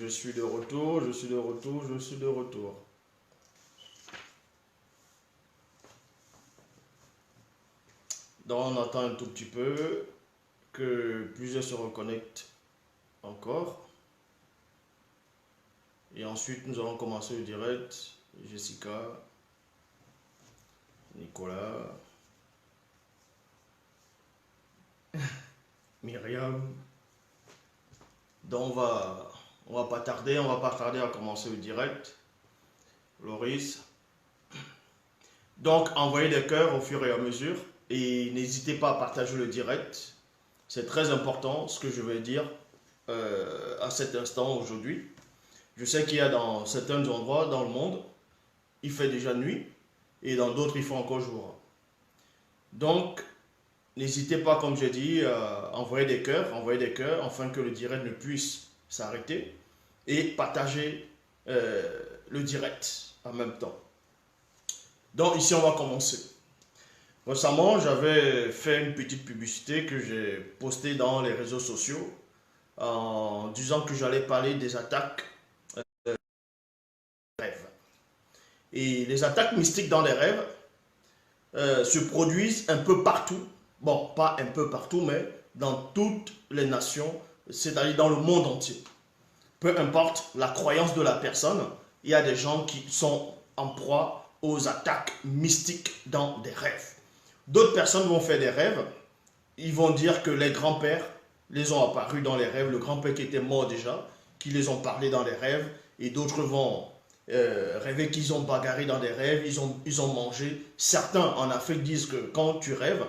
Je suis de retour, je suis de retour, je suis de retour. Donc on attend un tout petit peu que plusieurs se reconnectent encore. Et ensuite nous allons commencer le direct. Jessica, Nicolas, Myriam. Donc on va pas tarder à commencer le direct. Loris. Donc envoyez des cœurs au fur et à mesure et n'hésitez pas à partager le direct. C'est très important ce que je vais dire à cet instant aujourd'hui. Je sais qu'il y a dans certains endroits dans le monde, il fait déjà nuit et dans d'autres il fait encore jour. Donc n'hésitez pas, comme j'ai dit, à envoyer des cœurs afin que le direct ne puisse s'arrêter et partager le direct en même temps. Donc ici on va commencer. Récemment j'avais fait une petite publicité que j'ai postée dans les réseaux sociaux en disant que j'allais parler des attaques rêves. Et les attaques mystiques dans les rêves se produisent un peu partout. Bon, pas un peu partout, mais dans toutes les nations, c'est-à-dire dans le monde entier. Peu importe la croyance de la personne, il y a des gens qui sont en proie aux attaques mystiques dans des rêves. D'autres personnes vont faire des rêves, ils vont dire que les grands-pères les ont apparus dans les rêves, le grand-père qui était mort déjà, qui les ont parlé dans les rêves, et d'autres vont rêver qu'ils ont bagarré dans des rêves, ils ont mangé. Certains en Afrique disent que quand tu rêves,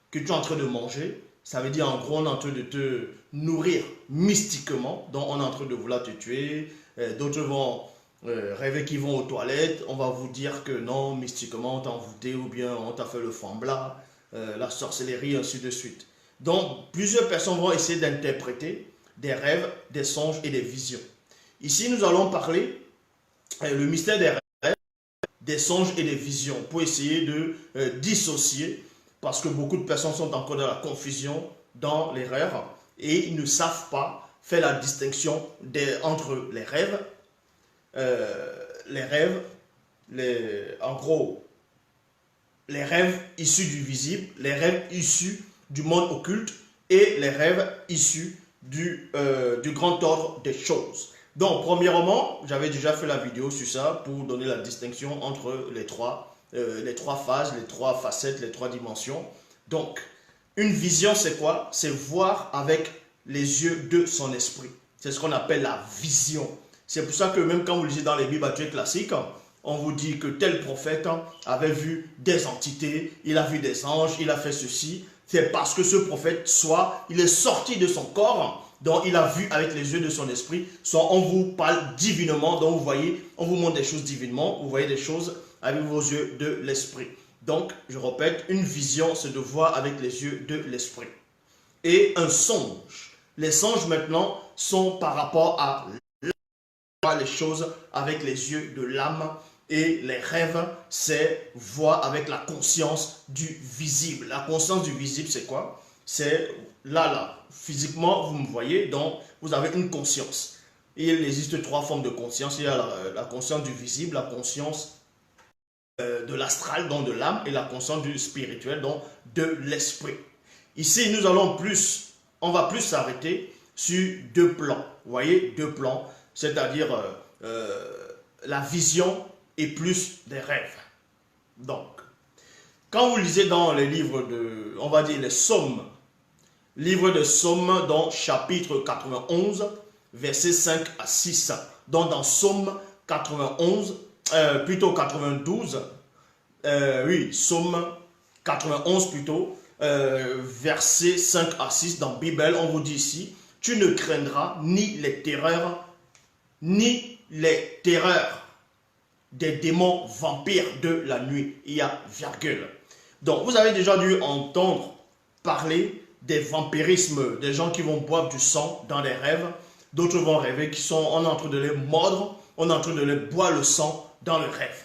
que tu es en train de manger, ça veut dire en gros on est en train de te nourrir mystiquement, donc on est en train de vouloir te tuer. D'autres vont rêver qu'ils vont aux toilettes, on va vous dire que non, mystiquement on t'a envoûté ou bien on t'a fait le fambla, la sorcellerie, ainsi de suite. Donc plusieurs personnes vont essayer d'interpréter des rêves, des songes et des visions. Ici nous allons parler le mystère des rêves, des songes et des visions pour essayer de dissocier, parce que beaucoup de personnes sont encore dans la confusion dans les rêves et ils ne savent pas faire la distinction entre les rêves, en gros, les rêves issus du visible, les rêves issus du monde occulte et les rêves issus du grand ordre des choses. Donc, premièrement, j'avais déjà fait la vidéo sur ça pour donner la distinction entre les trois phases, les trois facettes, les trois dimensions. Donc, une vision, c'est quoi? C'est voir avec les yeux de son esprit. C'est ce qu'on appelle la vision. C'est pour ça que même quand vous lisez dans les Bibles actuelles classiques, on vous dit que tel prophète avait vu des entités, il a vu des anges, il a fait ceci. C'est parce que ce prophète, soit il est sorti de son corps, donc il a vu avec les yeux de son esprit, soit on vous parle divinement, donc vous voyez, on vous montre des choses divinement, vous voyez des choses avec vos yeux de l'esprit. Donc, je répète, une vision, c'est de voir avec les yeux de l'esprit. Et un songe. Les songes maintenant sont par rapport à voir les choses avec les yeux de l'âme. Et les rêves, c'est voir avec la conscience du visible. La conscience du visible, c'est quoi? C'est là, physiquement, vous me voyez, donc vous avez une conscience. Et il existe trois formes de conscience. Il y a la conscience du visible, la conscience de l'astral, donc de l'âme, et la conscience du spirituel, donc de l'esprit. Ici, on va plus s'arrêter sur deux plans. Vous voyez, deux plans, c'est-à-dire la vision et plus des rêves. Donc, quand vous lisez dans les livres on va dire les psaumes, livre de Psaumes, dans chapitre 91, versets 5 à 6. Donc, dans Psaume 91, plutôt 92, Psaume 91 plutôt, versets 5 à 6, dans Bible, on vous dit ici, tu ne craindras ni les terreurs des démons vampires de la nuit. Il y a virgule. Donc, vous avez déjà dû entendre parler des vampirismes, des gens qui vont boire du sang dans les rêves. D'autres vont rêver on est en train de les mordre, on est en train de les boire le sang dans le rêve.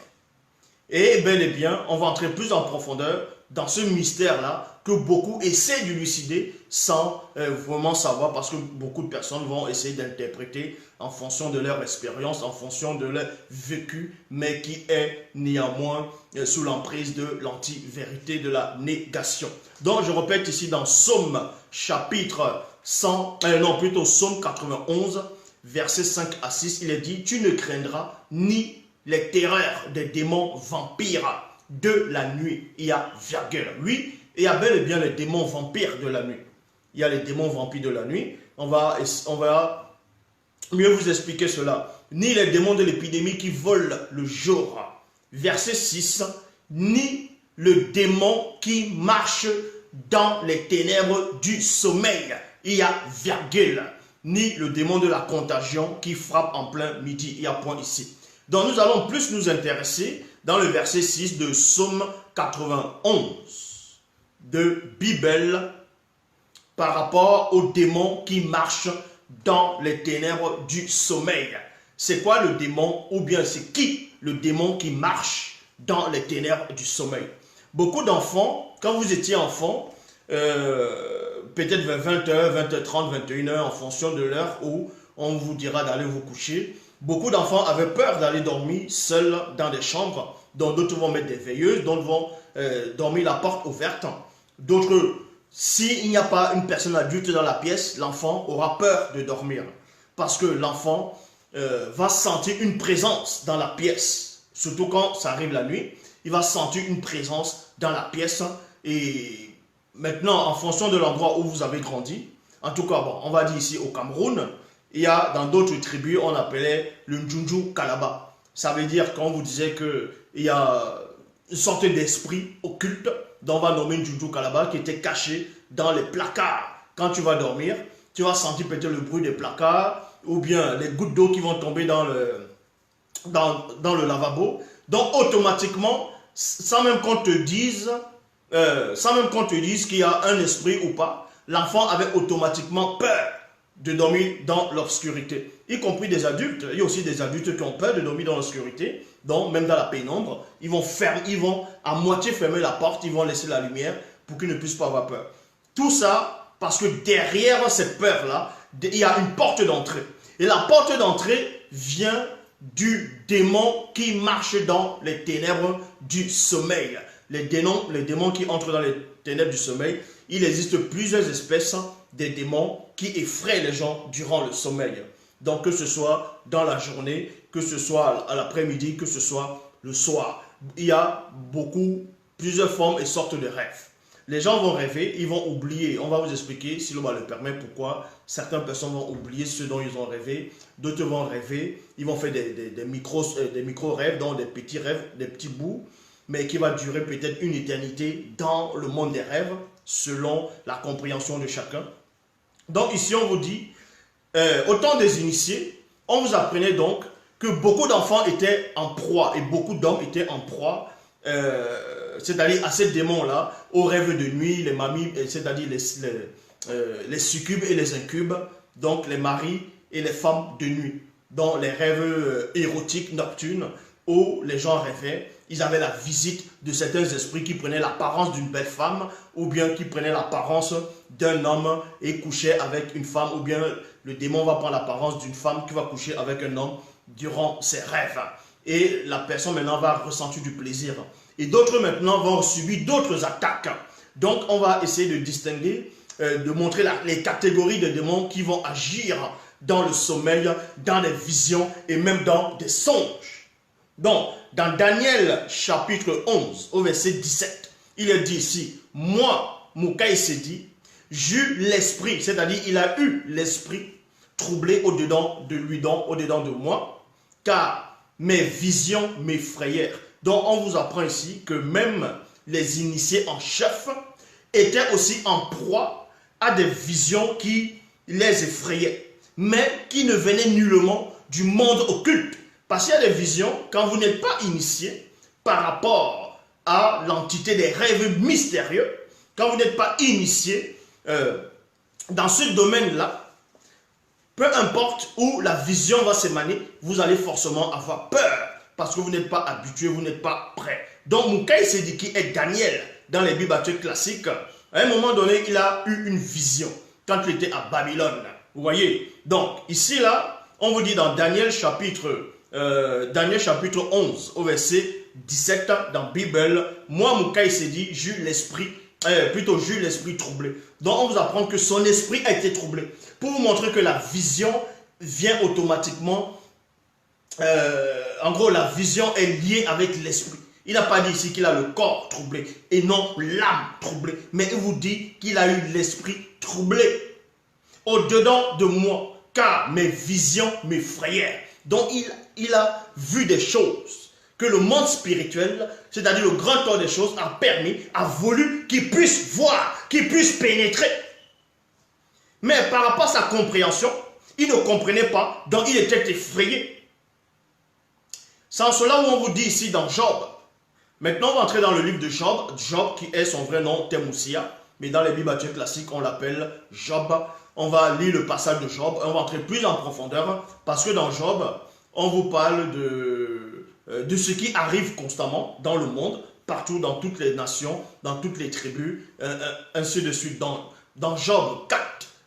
Et bel et bien, on va entrer plus en profondeur dans ce mystère-là que beaucoup essaient d'élucider sans vraiment savoir, parce que beaucoup de personnes vont essayer d'interpréter en fonction de leur expérience, en fonction de leur vécu, mais qui est néanmoins sous l'emprise de l'anti-vérité, de la négation. Donc je répète ici dans Psaume chapitre 100, non plutôt Psaume 91, versets 5 à 6, il est dit: tu ne craindras ni les terreurs des démons vampires de la nuit. Il y a virgule. Oui, il y a bel et bien les démons vampires de la nuit. Il y a les démons vampires de la nuit. On va mieux vous expliquer cela. Ni les démons de l'épidémie qui volent le jour. Verset 6. Ni le démon qui marche dans les ténèbres du sommeil. Il y a virgule. Ni le démon de la contagion qui frappe en plein midi. Il y a point ici. Donc nous allons plus nous intéresser dans le verset 6 de Psaume 91 de Bible par rapport aux démons qui marchent dans les ténèbres du sommeil. C'est quoi le démon, ou bien c'est qui le démon qui marche dans les ténèbres du sommeil? Beaucoup d'enfants, quand vous étiez enfant, peut-être vers 20h, 20h30, 21h, en fonction de l'heure où on vous dira d'aller vous coucher, beaucoup d'enfants avaient peur d'aller dormir seuls dans des chambres, dont d'autres vont mettre des veilleuses, d'autres vont dormir la porte ouverte. D'autres, s'il n'y a pas une personne adulte dans la pièce, l'enfant aura peur de dormir. Parce que l'enfant va sentir une présence dans la pièce. Surtout quand ça arrive la nuit, il va sentir une présence dans la pièce. Et maintenant, en fonction de l'endroit où vous avez grandi, en tout cas, bon, on va dire ici au Cameroun, il y a dans d'autres tribus, on appelait le Njunju Kalaba. Ça veut dire, quand on vous disait qu'il y a une sorte d'esprit occulte, dont on va nommer Njunju Kalaba, qui était caché dans les placards. Quand tu vas dormir, tu vas sentir peut-être le bruit des placards, ou bien les gouttes d'eau qui vont tomber dans le lavabo. Donc automatiquement, sans même qu'on te dise qu'il y a un esprit ou pas, l'enfant avait automatiquement peur de dormir dans l'obscurité, y compris des adultes. Il y a aussi des adultes qui ont peur de dormir dans l'obscurité, donc même dans la pénombre, ils vont à moitié fermer la porte, ils vont laisser la lumière pour qu'ils ne puissent pas avoir peur. Tout ça parce que derrière cette peur-là, il y a une porte d'entrée. Et la porte d'entrée vient du démon qui marche dans les ténèbres du sommeil. Les démons qui entrent dans les ténèbres du sommeil, il existe plusieurs espèces des démons qui effraient les gens durant le sommeil. Donc que ce soit dans la journée, que ce soit à l'après-midi, que ce soit le soir. Il y a plusieurs formes et sortes de rêves. Les gens vont rêver, ils vont oublier. On va vous expliquer, si l'on le permet, pourquoi certaines personnes vont oublier ce dont ils ont rêvé. D'autres vont rêver, ils vont faire des micro-rêves, donc des petits rêves, des petits bouts, mais qui va durer peut-être une éternité dans le monde des rêves, selon la compréhension de chacun. Donc ici, on vous dit, au temps des initiés, on vous apprenait donc que beaucoup d'enfants étaient en proie, et beaucoup d'hommes étaient en proie, c'est-à-dire à ces démons-là, aux rêves de nuit, les mamies, c'est-à-dire les succubes et les incubes, donc les maris et les femmes de nuit, dans les rêves érotiques nocturnes, où les gens rêvaient, ils avaient la visite de certains esprits qui prenaient l'apparence d'une belle femme, ou bien qui prenaient l'apparence d'un homme et couchaient avec une femme, ou bien le démon va prendre l'apparence d'une femme qui va coucher avec un homme durant ses rêves. Et la personne maintenant va ressentir du plaisir. Et d'autres maintenant vont subir d'autres attaques. Donc on va essayer de distinguer, de montrer les catégories de démons qui vont agir dans le sommeil, dans les visions et même dans des songes. Donc, dans Daniel chapitre 11, au verset 17, il est dit ici, moi, Moukaï s'est dit, j'eus l'esprit, c'est-à-dire il a eu l'esprit troublé au-dedans de lui, donc au-dedans de moi, car mes visions m'effrayèrent. Donc, on vous apprend ici que même les initiés en chef étaient aussi en proie à des visions qui les effrayaient, mais qui ne venaient nullement du monde occulte. Parce qu'il y a des visions, quand vous n'êtes pas initié par rapport à l'entité des rêves mystérieux, quand vous n'êtes pas initié dans ce domaine-là, peu importe où la vision va s'émaner, vous allez forcément avoir peur, parce que vous n'êtes pas habitué, vous n'êtes pas prêt. Donc Moukaï Sédiki et Daniel dans les Bibles classiques, à un moment donné, il a eu une vision quand il était à Babylone. Vous voyez? Donc, ici, là, on vous dit dans Daniel chapitre 11, au verset 17, dans la Bible, moi, Moukaï s'est dit, j'eus l'esprit troublé. Donc, on vous apprend que son esprit a été troublé. Pour vous montrer que la vision vient automatiquement, en gros, la vision est liée avec l'esprit. Il n'a pas dit ici qu'il a le corps troublé et non l'âme troublée. Mais il vous dit qu'il a eu l'esprit troublé au-dedans de moi, car mes visions m'effrayèrent. Donc il a vu des choses que le monde spirituel, c'est-à-dire le grand temps des choses, a voulu qu'il puisse voir, qu'il puisse pénétrer. Mais par rapport à sa compréhension, il ne comprenait pas, donc il était effrayé. C'est en cela où on vous dit ici dans Job. Maintenant, on va entrer dans le livre de Job. Job, qui est son vrai nom, Temoussia. Mais dans les Bibles classiques, on l'appelle Job. On va lire le passage de Job. On va entrer plus en profondeur. Parce que dans Job, on vous parle de ce qui arrive constamment dans le monde, partout, dans toutes les nations, dans toutes les tribus, ainsi de suite. Dans Job 4,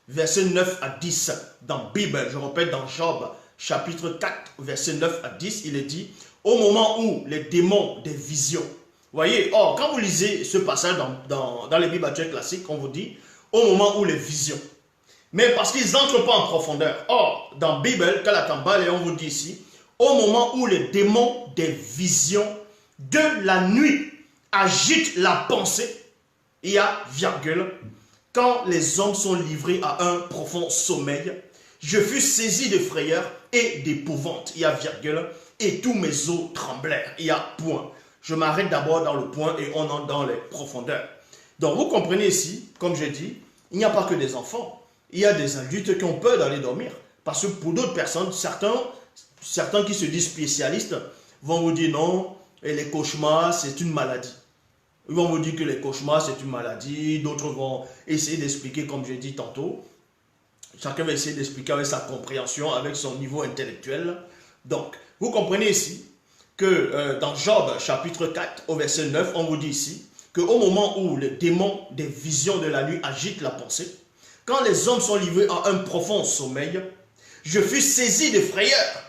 versets 9 à 10, dans la Bible, je répète, dans Job, chapitre 4, versets 9 à 10, il est dit... Au moment où les démons des visions, voyez, quand vous lisez ce passage dans les Bibles classiques, on vous dit, au moment où les visions, mais parce qu'ils n'entrent pas en profondeur. Or, dans la Bible, Kalatambal, et on vous dit ici, au moment où les démons des visions de la nuit agitent la pensée, il y a virgule, quand les hommes sont livrés à un profond sommeil, je fus saisi de frayeur et d'épouvante, il y a virgule, et tous mes os tremblèrent. Il y a point. Je m'arrête d'abord dans le point et on entre dans les profondeurs. Donc vous comprenez ici, comme j'ai dit, il n'y a pas que des enfants. Il y a des adultes qui ont peur d'aller dormir. Parce que pour d'autres personnes, certains qui se disent spécialistes vont vous dire non, et les cauchemars c'est une maladie. Ils vont vous dire que les cauchemars c'est une maladie. D'autres vont essayer d'expliquer comme j'ai dit tantôt. Chacun va essayer d'expliquer avec sa compréhension, avec son niveau intellectuel. Donc, vous comprenez ici que dans Job chapitre 4 au verset 9, on vous dit ici qu'au moment où les démons des visions de la nuit agitent la pensée, quand les hommes sont livrés à un profond sommeil, je fus saisi de frayeur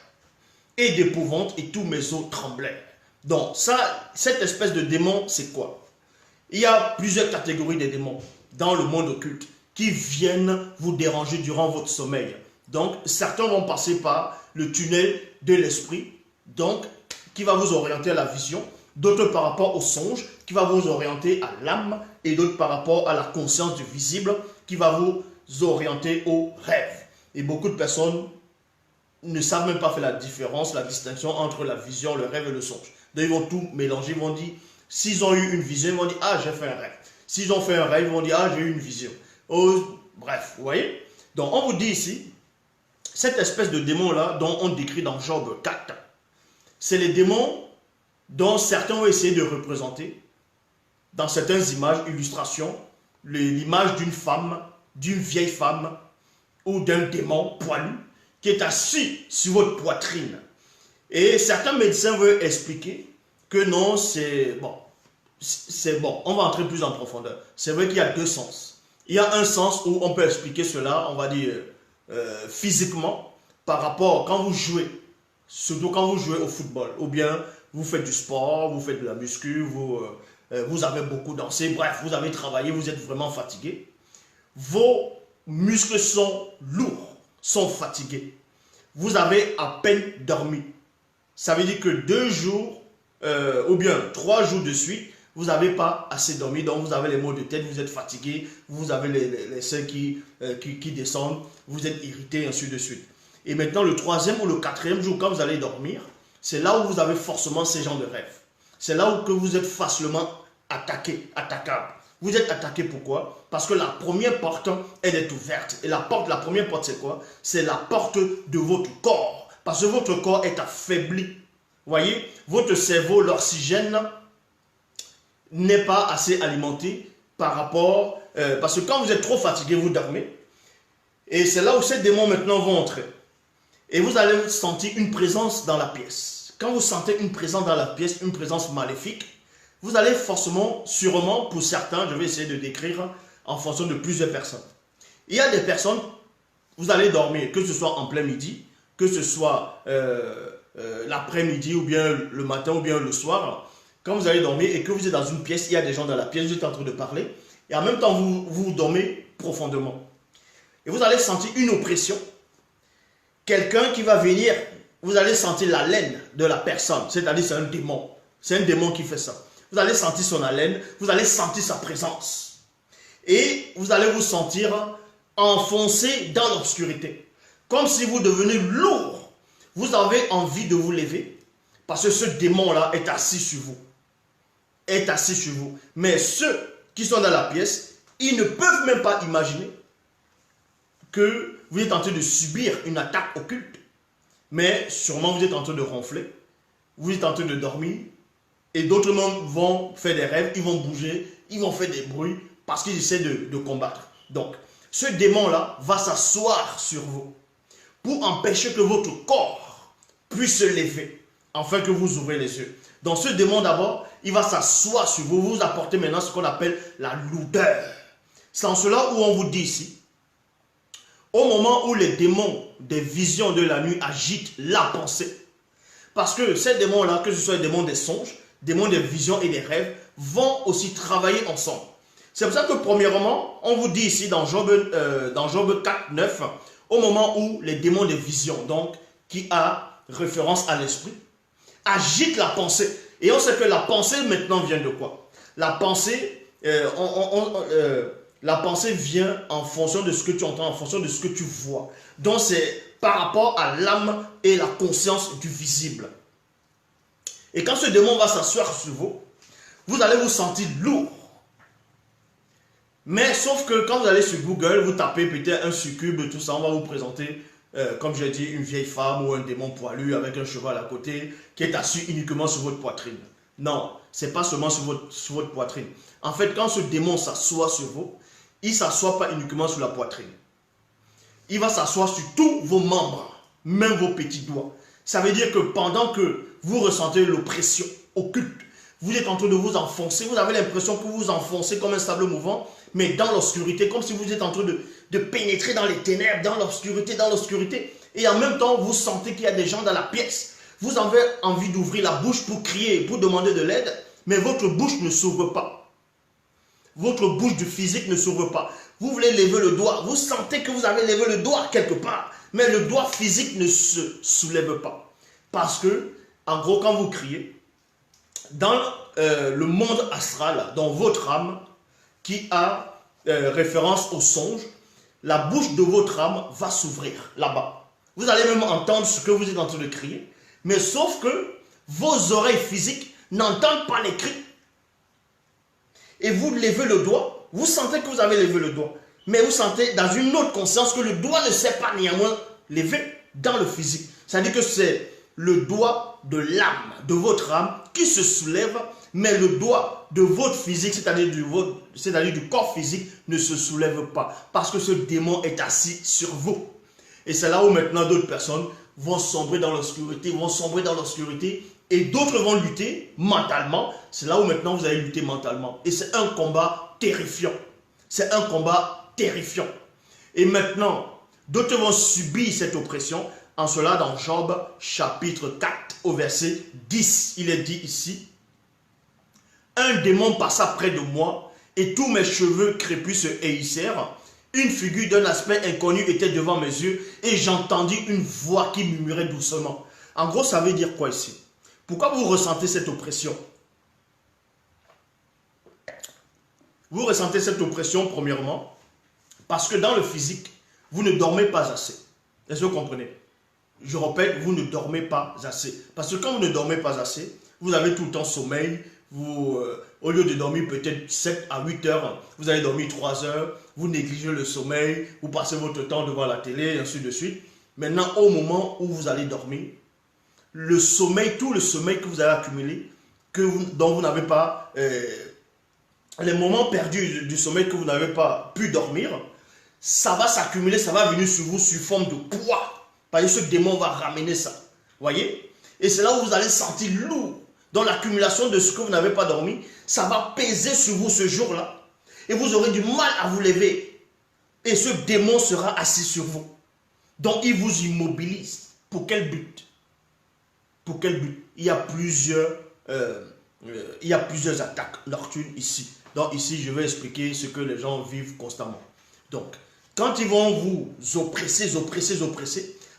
et d'épouvante et tous mes os tremblèrent. Donc cette espèce de démon, c'est quoi? Il y a plusieurs catégories de démons dans le monde occulte qui viennent vous déranger durant votre sommeil. Donc certains vont passer par le tunnel de l'esprit, donc qui va vous orienter à la vision, d'autres par rapport au songe, qui va vous orienter à l'âme, et d'autres par rapport à la conscience du visible, qui va vous orienter au rêve. Et beaucoup de personnes ne savent même pas faire la différence, la distinction entre la vision, le rêve et le songe. Donc ils vont tout mélanger, ils vont dire, s'ils ont eu une vision, ils vont dire, ah j'ai fait un rêve. S'ils ont fait un rêve, ils vont dire, ah j'ai eu une vision. Oh, bref, vous voyez? Donc on vous dit ici, cette espèce de démon-là, dont on décrit dans Job 4, c'est les démons dont certains ont essayé de représenter, dans certaines images, illustrations, l'image d'une femme, d'une vieille femme, ou d'un démon poilu, qui est assis sur votre poitrine. Et certains médecins veulent expliquer que non, c'est bon, on va entrer plus en profondeur. C'est vrai qu'il y a deux sens. Il y a un sens où on peut expliquer cela, on va dire, physiquement, par rapport quand vous jouez, surtout quand vous jouez au football, ou bien vous faites du sport, vous faites de la muscu, vous avez beaucoup dansé, bref, vous avez travaillé, vous êtes vraiment fatigué. Vos muscles sont lourds, sont fatigués. Vous avez à peine dormi. Ça veut dire que 2 jours, ou bien 3 jours de suite, vous n'avez pas assez dormi, donc vous avez les maux de tête, vous êtes fatigué, vous avez les seins qui descendent, vous êtes irrité, ainsi de suite. Et maintenant, le 3e ou le 4e jour, quand vous allez dormir, c'est là où vous avez forcément ces genres de rêves. C'est là où que vous êtes facilement attaquable. Vous êtes attaqué pourquoi? Parce que la première porte, elle est ouverte. Et la première porte, c'est quoi? C'est la porte de votre corps. Parce que votre corps est affaibli. Vous voyez, votre cerveau, l'oxygène n'est pas assez alimenté par rapport... parce que quand vous êtes trop fatigué, vous dormez. Et c'est là où ces démons maintenant vont entrer. Et vous allez sentir une présence dans la pièce. Quand vous sentez une présence dans la pièce, une présence maléfique, vous allez forcément, sûrement, pour certains, je vais essayer de décrire en fonction de plusieurs personnes. Il y a des personnes, vous allez dormir, que ce soit en plein midi, que ce soit l'après-midi, ou bien le matin, ou bien le soir. Quand vous allez dormir et que vous êtes dans une pièce, il y a des gens dans la pièce, vous êtes en train de parler, et en même temps, vous dormez profondément. Et vous allez sentir une oppression. Quelqu'un qui va venir, vous allez sentir l'haleine de la personne, c'est-à-dire c'est un démon. C'est un démon qui fait ça. Vous allez sentir son haleine, vous allez sentir sa présence. Et vous allez vous sentir enfoncé dans l'obscurité. Comme si vous devenez lourd. Vous avez envie de vous lever, parce que ce démon-là est assis sur vous. Est assis sur vous. Mais ceux qui sont dans la pièce, ils ne peuvent même pas imaginer que vous êtes en train de subir une attaque occulte. Mais sûrement vous êtes en train de ronfler, vous êtes en train de dormir, et d'autres membres vont faire des rêves, ils vont bouger, ils vont faire des bruits, parce qu'ils essaient de combattre. Donc, ce démon-là va s'asseoir sur vous, pour empêcher que votre corps puisse se lever, afin que vous ouvrez les yeux. Donc ce démon d'abord, il va s'asseoir sur vous, vous apporter maintenant ce qu'on appelle la lourdeur. C'est en cela où on vous dit ici, au moment où les démons des visions de la nuit agitent la pensée, parce que ces démons-là, que ce soit les démons des songes, démons des visions et des rêves, vont aussi travailler ensemble. C'est pour ça que premièrement, on vous dit ici dans Job 4, 9, au moment où les démons des visions, donc qui a référence à l'esprit, agitent la pensée. Et on sait que la pensée maintenant vient de quoi? La pensée, la pensée vient en fonction de ce que tu entends, en fonction de ce que tu vois. Donc c'est par rapport à l'âme et la conscience du visible. Et quand ce démon va s'asseoir sur vous, vous allez vous sentir lourd. Mais sauf que quand vous allez sur Google, vous tapez peut-être un succube, tout ça, on va vous présenter, comme j'ai dit, une vieille femme ou un démon poilu avec un cheval à côté qui est assis uniquement sur votre poitrine. Non, ce n'est pas seulement sur votre poitrine. En fait, quand ce démon s'assoit sur vous, il ne s'assoit pas uniquement sur la poitrine. Il va s'asseoir sur tous vos membres, même vos petits doigts. Ça veut dire que pendant que vous ressentez l'oppression occulte, vous êtes en train de vous enfoncer, vous avez l'impression que vous vous enfoncez comme un sable mouvant, mais dans l'obscurité, comme si vous êtes en train de pénétrer dans les ténèbres, dans l'obscurité. Et en même temps, vous sentez qu'il y a des gens dans la pièce. Vous avez envie d'ouvrir la bouche pour crier, pour demander de l'aide, mais votre bouche ne s'ouvre pas. Votre bouche du physique ne s'ouvre pas. Vous voulez lever le doigt, vous sentez que vous avez levé le doigt quelque part, mais le doigt physique ne se soulève pas. Parce que, en gros, quand vous criez, dans le monde astral, dans votre âme, qui a référence au songe, la bouche de votre âme va s'ouvrir là-bas. Vous allez même entendre ce que vous êtes en train de crier, mais sauf que vos oreilles physiques n'entendent pas les cris. Et vous levez le doigt, vous sentez que vous avez levé le doigt, mais vous sentez dans une autre conscience que le doigt ne s'est pas néanmoins levé dans le physique. C'est-à-dire que c'est le doigt de l'âme, de votre âme, qui se soulève, mais le doigt de votre physique, c'est-à-dire du corps physique, ne se soulève pas. Parce que ce démon est assis sur vous. Et c'est là où maintenant d'autres personnes vont sombrer dans l'obscurité, et d'autres vont lutter mentalement. C'est là où maintenant vous allez lutter mentalement. Et c'est un combat terrifiant. C'est un combat terrifiant. Et maintenant, d'autres vont subir cette oppression. En cela, dans Job chapitre 4 au verset 10, il est dit ici: un démon passa près de moi et tous mes cheveux crépus se hérissèrent. Une figure d'un aspect inconnu était devant mes yeux et j'entendis une voix qui murmurait doucement. En gros, ça veut dire quoi ici? Pourquoi vous ressentez cette oppression? Vous ressentez cette oppression premièrement parce que dans le physique, vous ne dormez pas assez. Est-ce que vous comprenez? Je répète, vous ne dormez pas assez. Parce que quand vous ne dormez pas assez, vous avez tout le temps sommeil. Au lieu de dormir peut-être 7 à 8 heures, vous allez dormir 3 heures. Vous négligez le sommeil, vous passez votre temps devant la télé, et ainsi de suite. Maintenant, au moment où vous allez dormir, le sommeil, tout le sommeil que vous avez accumulé, dont vous n'avez pas, les moments perdus du sommeil que vous n'avez pas pu dormir, ça va s'accumuler, ça va venir sur vous sous forme de poids. Parce que ce démon va ramener ça. Voyez? Et c'est là où vous allez sentir lourd. dans l'accumulation de ce que vous n'avez pas dormi, ça va peser sur vous ce jour-là. Et vous aurez du mal à vous lever. Et ce démon sera assis sur vous. Donc il vous immobilise. Pour quel but? Pour quel but? Il y a plusieurs attaques nocturnes ici. Donc ici, je vais expliquer ce que les gens vivent constamment. Donc, quand ils vont vous oppresser,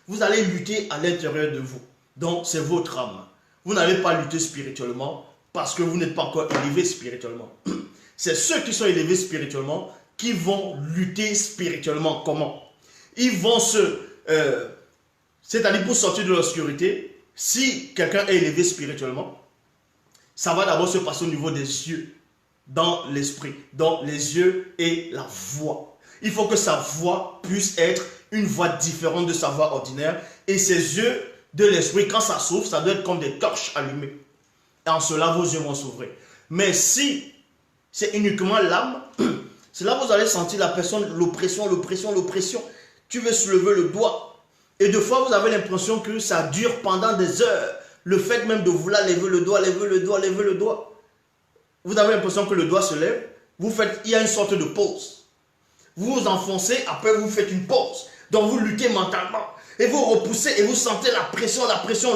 vous allez lutter à l'intérieur de vous. Donc, c'est votre âme. Vous n'allez pas lutter spirituellement parce que vous n'êtes pas encore élevé spirituellement. C'est ceux qui sont élevés spirituellement qui vont lutter spirituellement. Comment? Ils vont c'est-à-dire pour sortir de l'obscurité, si quelqu'un est élevé spirituellement, ça va d'abord se passer au niveau des yeux, dans l'esprit, dans les yeux et la voix. Il faut que sa voix puisse être une voix différente de sa voix ordinaire. Et ses yeux de l'esprit, quand ça s'ouvre, ça doit être comme des torches allumées. Et en cela, vos yeux vont s'ouvrir. Mais si c'est uniquement l'âme, c'est là que vous allez sentir la personne, l'oppression. Tu veux soulever le doigt. Et des fois, vous avez l'impression que ça dure pendant des heures. Le fait même de vouloir lever le doigt. Vous avez l'impression que le doigt se lève. Il y a une sorte de pause. Vous vous enfoncez, après vous faites une pause. Donc vous luttez mentalement. Et vous repoussez et vous sentez la pression,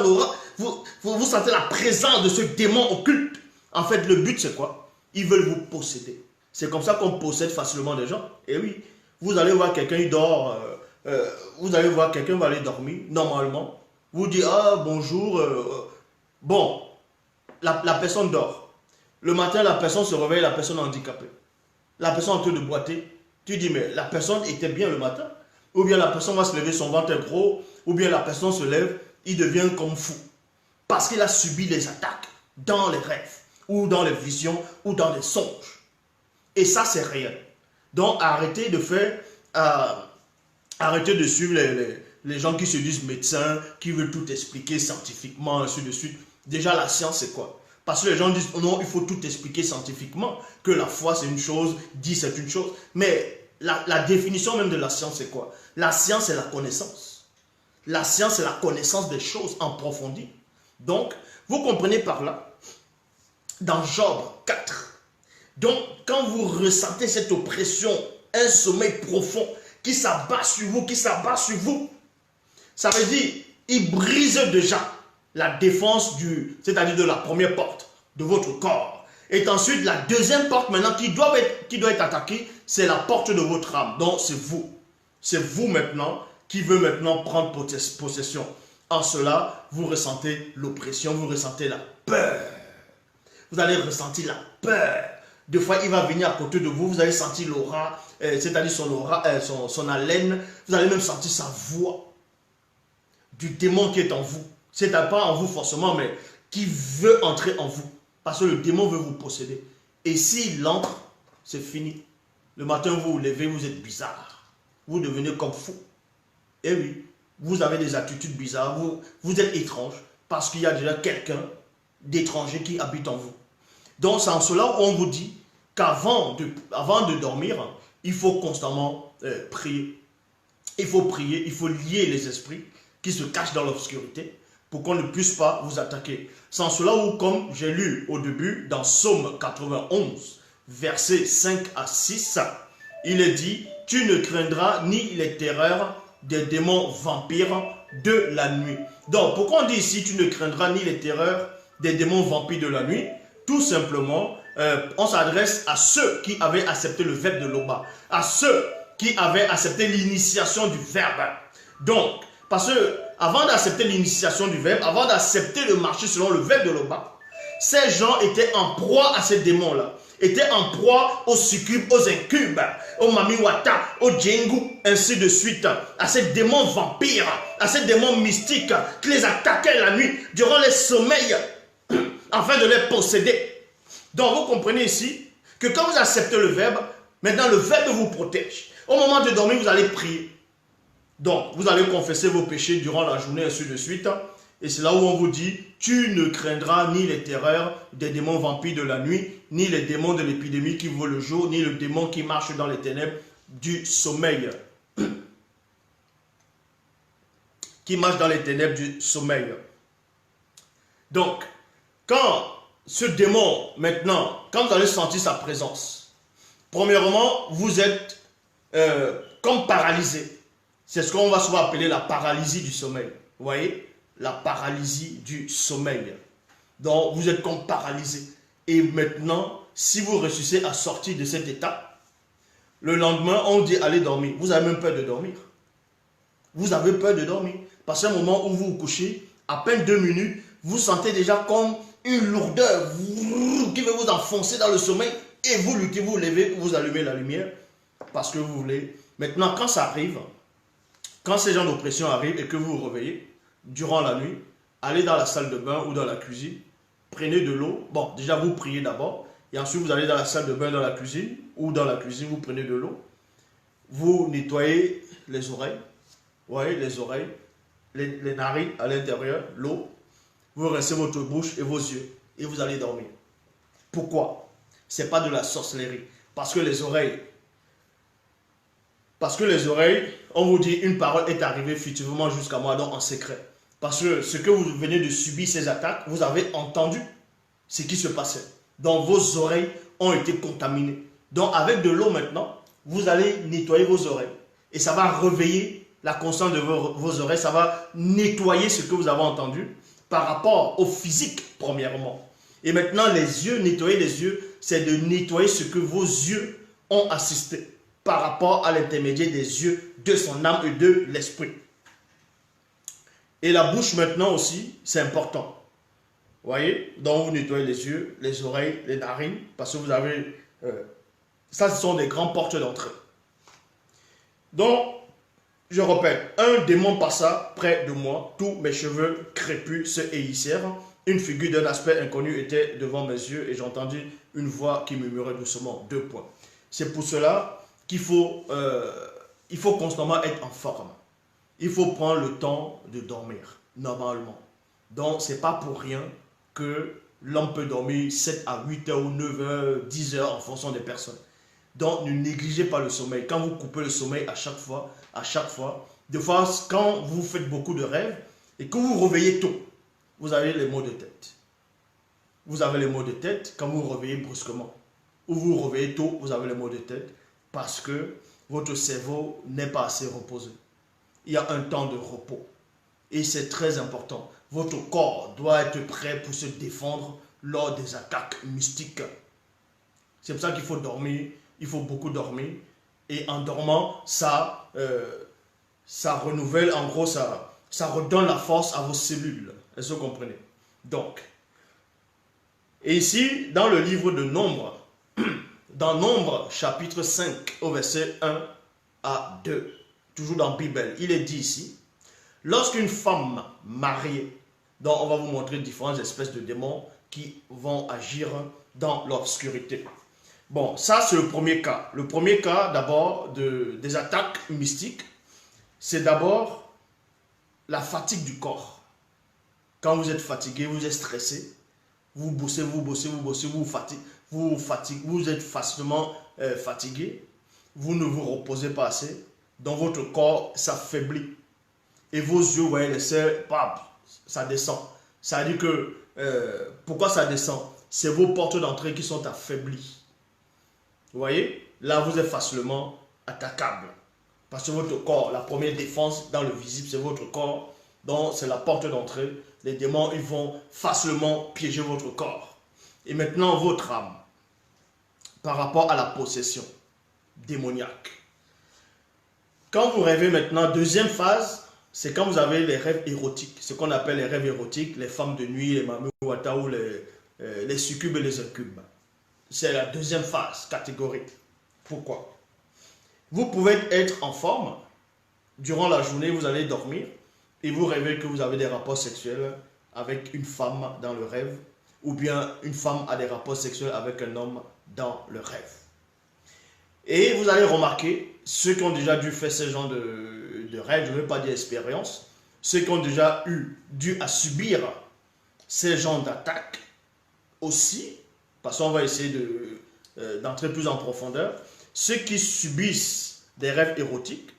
l'aura. Vous sentez la présence de ce démon occulte. En fait, le but c'est quoi? Ils veulent vous posséder. C'est comme ça qu'on possède facilement des gens. Et oui, vous allez voir quelqu'un, il dort. Vous allez voir quelqu'un va aller dormir, normalement. Vous dites, ah bonjour. Bon, la personne dort. Le matin, la personne se réveille, la personne est handicapée. La personne est en train de boiter. Tu dis, mais la personne était bien le matin. Ou bien la personne va se lever, son ventre est gros. Ou bien la personne se lève, il devient comme fou. Parce qu'il a subi des attaques dans les rêves, ou dans les visions, ou dans les songes. Et ça, c'est réel. Donc, arrêtez de faire... arrêtez de suivre les gens qui se disent médecins, qui veulent tout expliquer scientifiquement, ainsi de suite. Déjà, la science, c'est quoi? Parce que les gens disent, oh non, il faut tout expliquer scientifiquement, que la foi, c'est une chose, Dieu, c'est une chose. Mais la définition même de la science, c'est quoi? La science, c'est la connaissance. La science, c'est la connaissance des choses en profondeur. Donc, vous comprenez par là, dans Job 4, donc, quand vous ressentez cette oppression, un sommeil profond, qui s'abat sur vous, ça veut dire, il brise déjà la défense c'est-à-dire de la première porte de votre corps. Et ensuite, la deuxième porte maintenant qui doit être attaquée, c'est la porte de votre âme. Donc, c'est vous. C'est vous maintenant qui veut maintenant prendre possession. En cela, vous ressentez l'oppression, vous ressentez la peur. Vous allez ressentir la peur. Des fois, il va venir à côté de vous, vous allez sentir l'aura, c'est-à-dire son aura, son haleine. Vous allez même sentir sa voix du démon qui est en vous. C'est pas en vous forcément, mais qui veut entrer en vous. Parce que le démon veut vous posséder. Et s'il entre, c'est fini. Le matin, vous vous levez, vous êtes bizarre. Vous devenez comme fou. Et oui, vous avez des attitudes bizarres, vous êtes étrange. Parce qu'il y a déjà quelqu'un d'étranger qui habite en vous. Donc, c'est en cela où on vous dit qu'avant de dormir, il faut constamment prier. Il faut prier, il faut lier les esprits qui se cachent dans l'obscurité pour qu'on ne puisse pas vous attaquer. C'est en cela où, comme j'ai lu au début, dans Psaume 91, versets 5 à 6, il est dit, « Tu ne craindras ni les terreurs des démons vampires de la nuit. » Donc, pourquoi on dit ici, « Tu ne craindras ni les terreurs des démons vampires de la nuit ?» Tout simplement, on s'adresse à ceux qui avaient accepté le verbe de l'Oba, à ceux qui avaient accepté l'initiation du verbe. Donc, parce que avant d'accepter l'initiation du verbe, avant d'accepter de marcher selon le verbe de l'Oba, ces gens étaient en proie à ces démons-là, étaient en proie aux succubes, aux incubes, aux mamiwata, aux djengu, ainsi de suite, à ces démons vampires, à ces démons mystiques qui les attaquaient la nuit, durant les sommeils, afin de les posséder. Donc vous comprenez ici que quand vous acceptez le verbe, maintenant le verbe vous protège. Au moment de dormir, vous allez prier. Donc vous allez confesser vos péchés durant la journée, ainsi de suite. Et c'est là où on vous dit, tu ne craindras ni les terreurs des démons vampires de la nuit, ni les démons de l'épidémie qui volent le jour, ni le démon qui marche dans les ténèbres du sommeil. Qui marche dans les ténèbres du sommeil. Donc, Quand ce démon, maintenant, quand vous allez sentir sa présence, premièrement, vous êtes comme paralysé. C'est ce qu'on va souvent appeler la paralysie du sommeil. Vous voyez? La paralysie du sommeil. Donc, vous êtes comme paralysé. Et maintenant, si vous réussissez à sortir de cet état, le lendemain, on dit allez dormir. Vous avez même peur de dormir. Vous avez peur de dormir. Parce qu'à un moment où vous vous couchez, à peine 2 minutes, vous sentez déjà comme une lourdeur qui veut vous enfoncer dans le sommeil. Et vous luttez, vous levez, vous allumez la lumière. Parce que vous voulez. Maintenant, quand ça arrive, quand ces gens d'oppression arrivent et que vous vous réveillez, durant la nuit, allez dans la salle de bain ou dans la cuisine, prenez de l'eau. Bon, déjà vous priez d'abord. Et ensuite, vous allez dans la salle de bain, dans la cuisine, ou dans la cuisine, vous prenez de l'eau. Vous nettoyez les oreilles. Vous voyez, les oreilles, les narines à l'intérieur, l'eau. Vous rincez votre bouche et vos yeux. Et vous allez dormir. Pourquoi? Ce n'est pas de la sorcellerie. Parce que les oreilles, on vous dit, une parole est arrivée furtivement jusqu'à moi, donc en secret. Parce que ce que vous venez de subir, ces attaques, vous avez entendu ce qui se passait. Donc vos oreilles ont été contaminées. Donc avec de l'eau maintenant, vous allez nettoyer vos oreilles. Et ça va réveiller la conscience de vos oreilles. Ça va nettoyer ce que vous avez entendu par rapport au physique, premièrement. Et maintenant, les yeux, nettoyer les yeux, c'est de nettoyer ce que vos yeux ont assisté par rapport à l'intermédiaire des yeux, de son âme et de l'esprit. Et la bouche maintenant aussi, c'est important. Vous voyez? Donc vous nettoyez les yeux, les oreilles, les narines, parce que vous avez... ça, ce sont des grandes portes d'entrée. Donc, je répète, un démon passa près de moi, tous mes cheveux crépus se hérissèrent, une figure d'un aspect inconnu était devant mes yeux et j'entendis une voix qui murmurait doucement, 2 points. C'est pour cela qu'il faut, il faut constamment être en forme. Il faut prendre le temps de dormir, normalement. Donc, ce n'est pas pour rien que l'homme peut dormir 7 à 8 heures ou 9 heures, 10 heures en fonction des personnes. Donc, ne négligez pas le sommeil. Quand vous coupez le sommeil à chaque fois, des fois, quand vous faites beaucoup de rêves et que vous vous réveillez tôt, vous avez les maux de tête. Vous avez les maux de tête quand vous vous réveillez brusquement. Ou vous vous réveillez tôt, vous avez les maux de tête parce que votre cerveau n'est pas assez reposé. Il y a un temps de repos. Et c'est très important. Votre corps doit être prêt pour se défendre lors des attaques mystiques. C'est pour ça qu'il faut dormir. Il faut beaucoup dormir. Et en dormant, ça renouvelle, en gros, ça redonne la force à vos cellules. Est-ce que vous comprenez? Donc, et ici, dans le livre de Nombre, dans Nombre, chapitre 5, au verset 1 à 2, toujours dans la Bible, il est dit ici, lorsqu'une femme mariée, donc on va vous montrer différentes espèces de démons qui vont agir dans l'obscurité. Bon, ça c'est le premier cas. Le premier cas d'abord des attaques mystiques, c'est d'abord la fatigue du corps. Quand vous êtes fatigué, vous êtes stressé, vous bossez, vous êtes facilement fatigué, vous ne vous reposez pas assez, donc votre corps s'affaiblit. Et vos yeux, vous voyez, les cerfs, ça descend. Ça veut dire que, pourquoi ça descend? C'est vos portes d'entrée qui sont affaiblies. Vous voyez? Là, vous êtes facilement attaquable. Parce que votre corps, la première défense dans le visible, c'est votre corps. Donc, c'est la porte d'entrée. Les démons, ils vont facilement piéger votre corps. Et maintenant, votre âme, par rapport à la possession démoniaque. Quand vous rêvez maintenant, deuxième phase, c'est quand vous avez les rêves érotiques. Ce qu'on appelle les rêves érotiques, les femmes de nuit, les mamouata ou les succubes et les incubes. C'est la deuxième phase catégorique. Pourquoi? Vous pouvez être en forme. Durant la journée, vous allez dormir et vous rêvez que vous avez des rapports sexuels avec une femme dans le rêve ou bien une femme a des rapports sexuels avec un homme dans le rêve. Et vous allez remarquer, ceux qui ont déjà dû faire ce genre de rêve, je ne veux pas dire expérience, ceux qui ont déjà dû subir ces genres d'attaques aussi, parce qu'on va essayer d'entrer plus en profondeur, ceux qui subissent des rêves érotiques,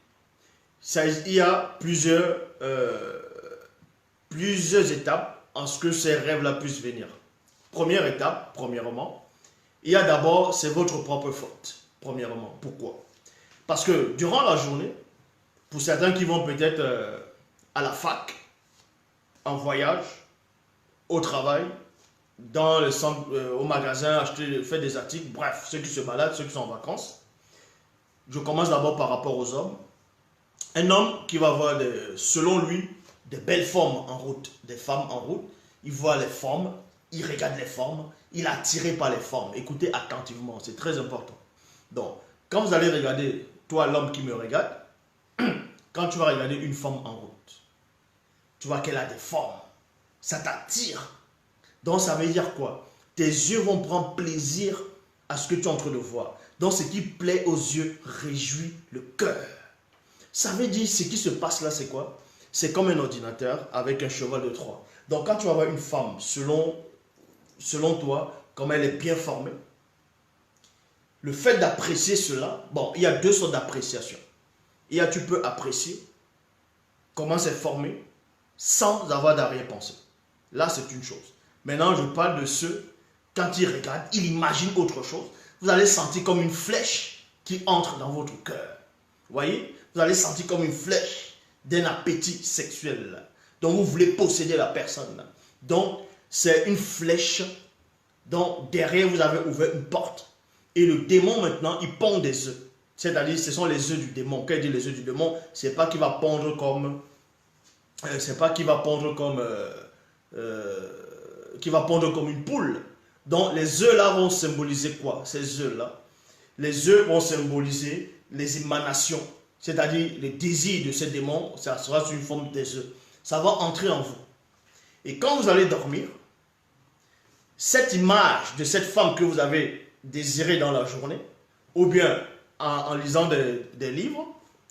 il y a plusieurs étapes en ce que ces rêves-là puissent venir. première étape, premièrement, il y a d'abord, c'est votre propre faute, premièrement. Pourquoi? Parce que durant la journée, pour certains qui vont peut-être à la fac, en voyage, au travail, dans le centre, au magasin, acheter, faire des articles, bref, ceux qui se baladent, ceux qui sont en vacances. Je commence d'abord par rapport aux hommes. Un homme qui va avoir, selon lui, des belles formes en route, des femmes en route, il voit les formes, il regarde les formes, il est attiré par les formes. Écoutez attentivement, c'est très important. Donc, quand vous allez regarder, toi l'homme qui me regarde, quand tu vas regarder une femme en route, tu vois qu'elle a des formes, ça t'attire. Donc ça veut dire quoi? Tes yeux vont prendre plaisir à ce que tu es en train de voir. Donc ce qui plaît aux yeux réjouit le cœur. Ça veut dire ce qui se passe là, c'est quoi? C'est comme un ordinateur avec un cheval de Troie. Donc quand tu vas voir une femme, selon toi, comme elle est bien formée, le fait d'apprécier cela, bon, il y a deux sortes d'appréciation. Il y a, tu peux apprécier comment c'est formé sans avoir d'arrière-pensée. Là, c'est une chose. Maintenant, je parle de ceux, quand ils regardent, ils imaginent autre chose. Vous allez sentir comme une flèche qui entre dans votre cœur. Vous voyez? Vous allez sentir comme une flèche d'un appétit sexuel. Donc, vous voulez posséder la personne. Donc, c'est une flèche. Donc, derrière, vous avez ouvert une porte. Et le démon, maintenant, il pond des œufs. C'est-à-dire, ce sont les œufs du démon. Quand il dit les œufs du démon, c'est pas qu'il va pondre comme... c'est pas qu'il va pondre comme... qui va pondre comme une poule. Donc les œufs là vont symboliser quoi? Ces œufs là, les œufs vont symboliser les émanations, c'est-à-dire les désirs de ces démons, ça sera sous une forme des œufs. Ça va entrer en vous. Et quand vous allez dormir, cette image de cette femme que vous avez désirée dans la journée, ou bien en lisant des livres,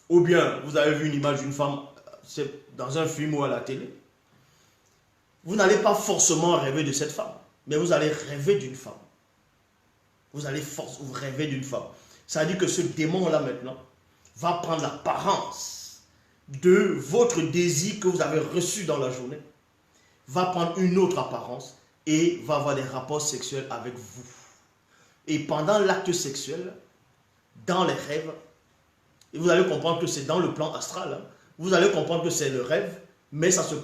ou bien vous avez vu une image d'une femme dans un film ou à la télé, vous n'allez pas forcément rêver de cette femme, mais vous allez rêver d'une femme. Vous allez rêver d'une femme. Ça veut dire que ce démon-là maintenant va prendre l'apparence de votre désir que vous avez reçu dans la journée, va prendre une autre apparence et va avoir des rapports sexuels avec vous. Et pendant l'acte sexuel, dans les rêves, et vous allez comprendre que c'est dans le plan astral, hein, vous allez comprendre que c'est le rêve, mais ça se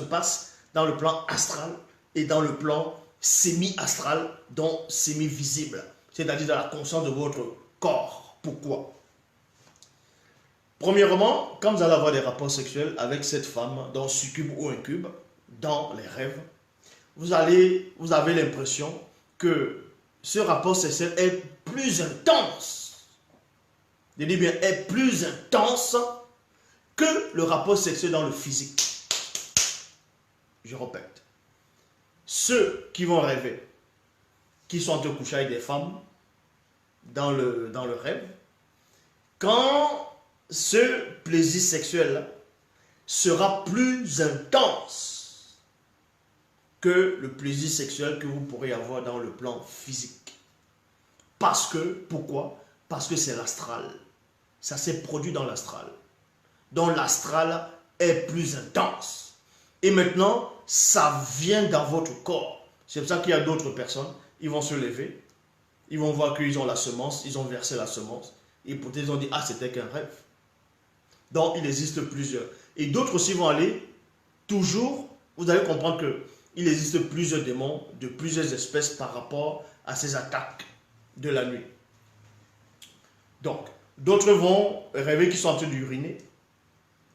passe dans le plan astral et dans le plan semi-astral, donc semi-visible, c'est-à-dire dans la conscience de votre corps. Pourquoi? Premièrement, quand vous allez avoir des rapports sexuels avec cette femme, dans succube ou incube, dans les rêves, vous avez l'impression que ce rapport sexuel est plus intense. Je dis bien, est plus intense que le rapport sexuel dans le physique. Je répète. Ceux qui vont rêver, qui sont en train de coucher avec des femmes dans le rêve, quand ce plaisir sexuel sera plus intense que le plaisir sexuel que vous pourrez avoir dans le plan physique. Parce que, pourquoi? Parce que c'est l'astral. Ça s'est produit dans l'astral. Donc l'astral est plus intense. Et maintenant, ça vient dans votre corps. C'est pour ça qu'il y a d'autres personnes, ils vont se lever, ils vont voir qu'ils ont la semence, ils ont versé la semence, et peut-être ils ont dit, ah, c'était qu'un rêve. Donc, il existe plusieurs. Et d'autres aussi vont aller, toujours, vous allez comprendre qu'il existe plusieurs démons de plusieurs espèces par rapport à ces attaques de la nuit. Donc, d'autres vont rêver qu'ils sont en train d'uriner,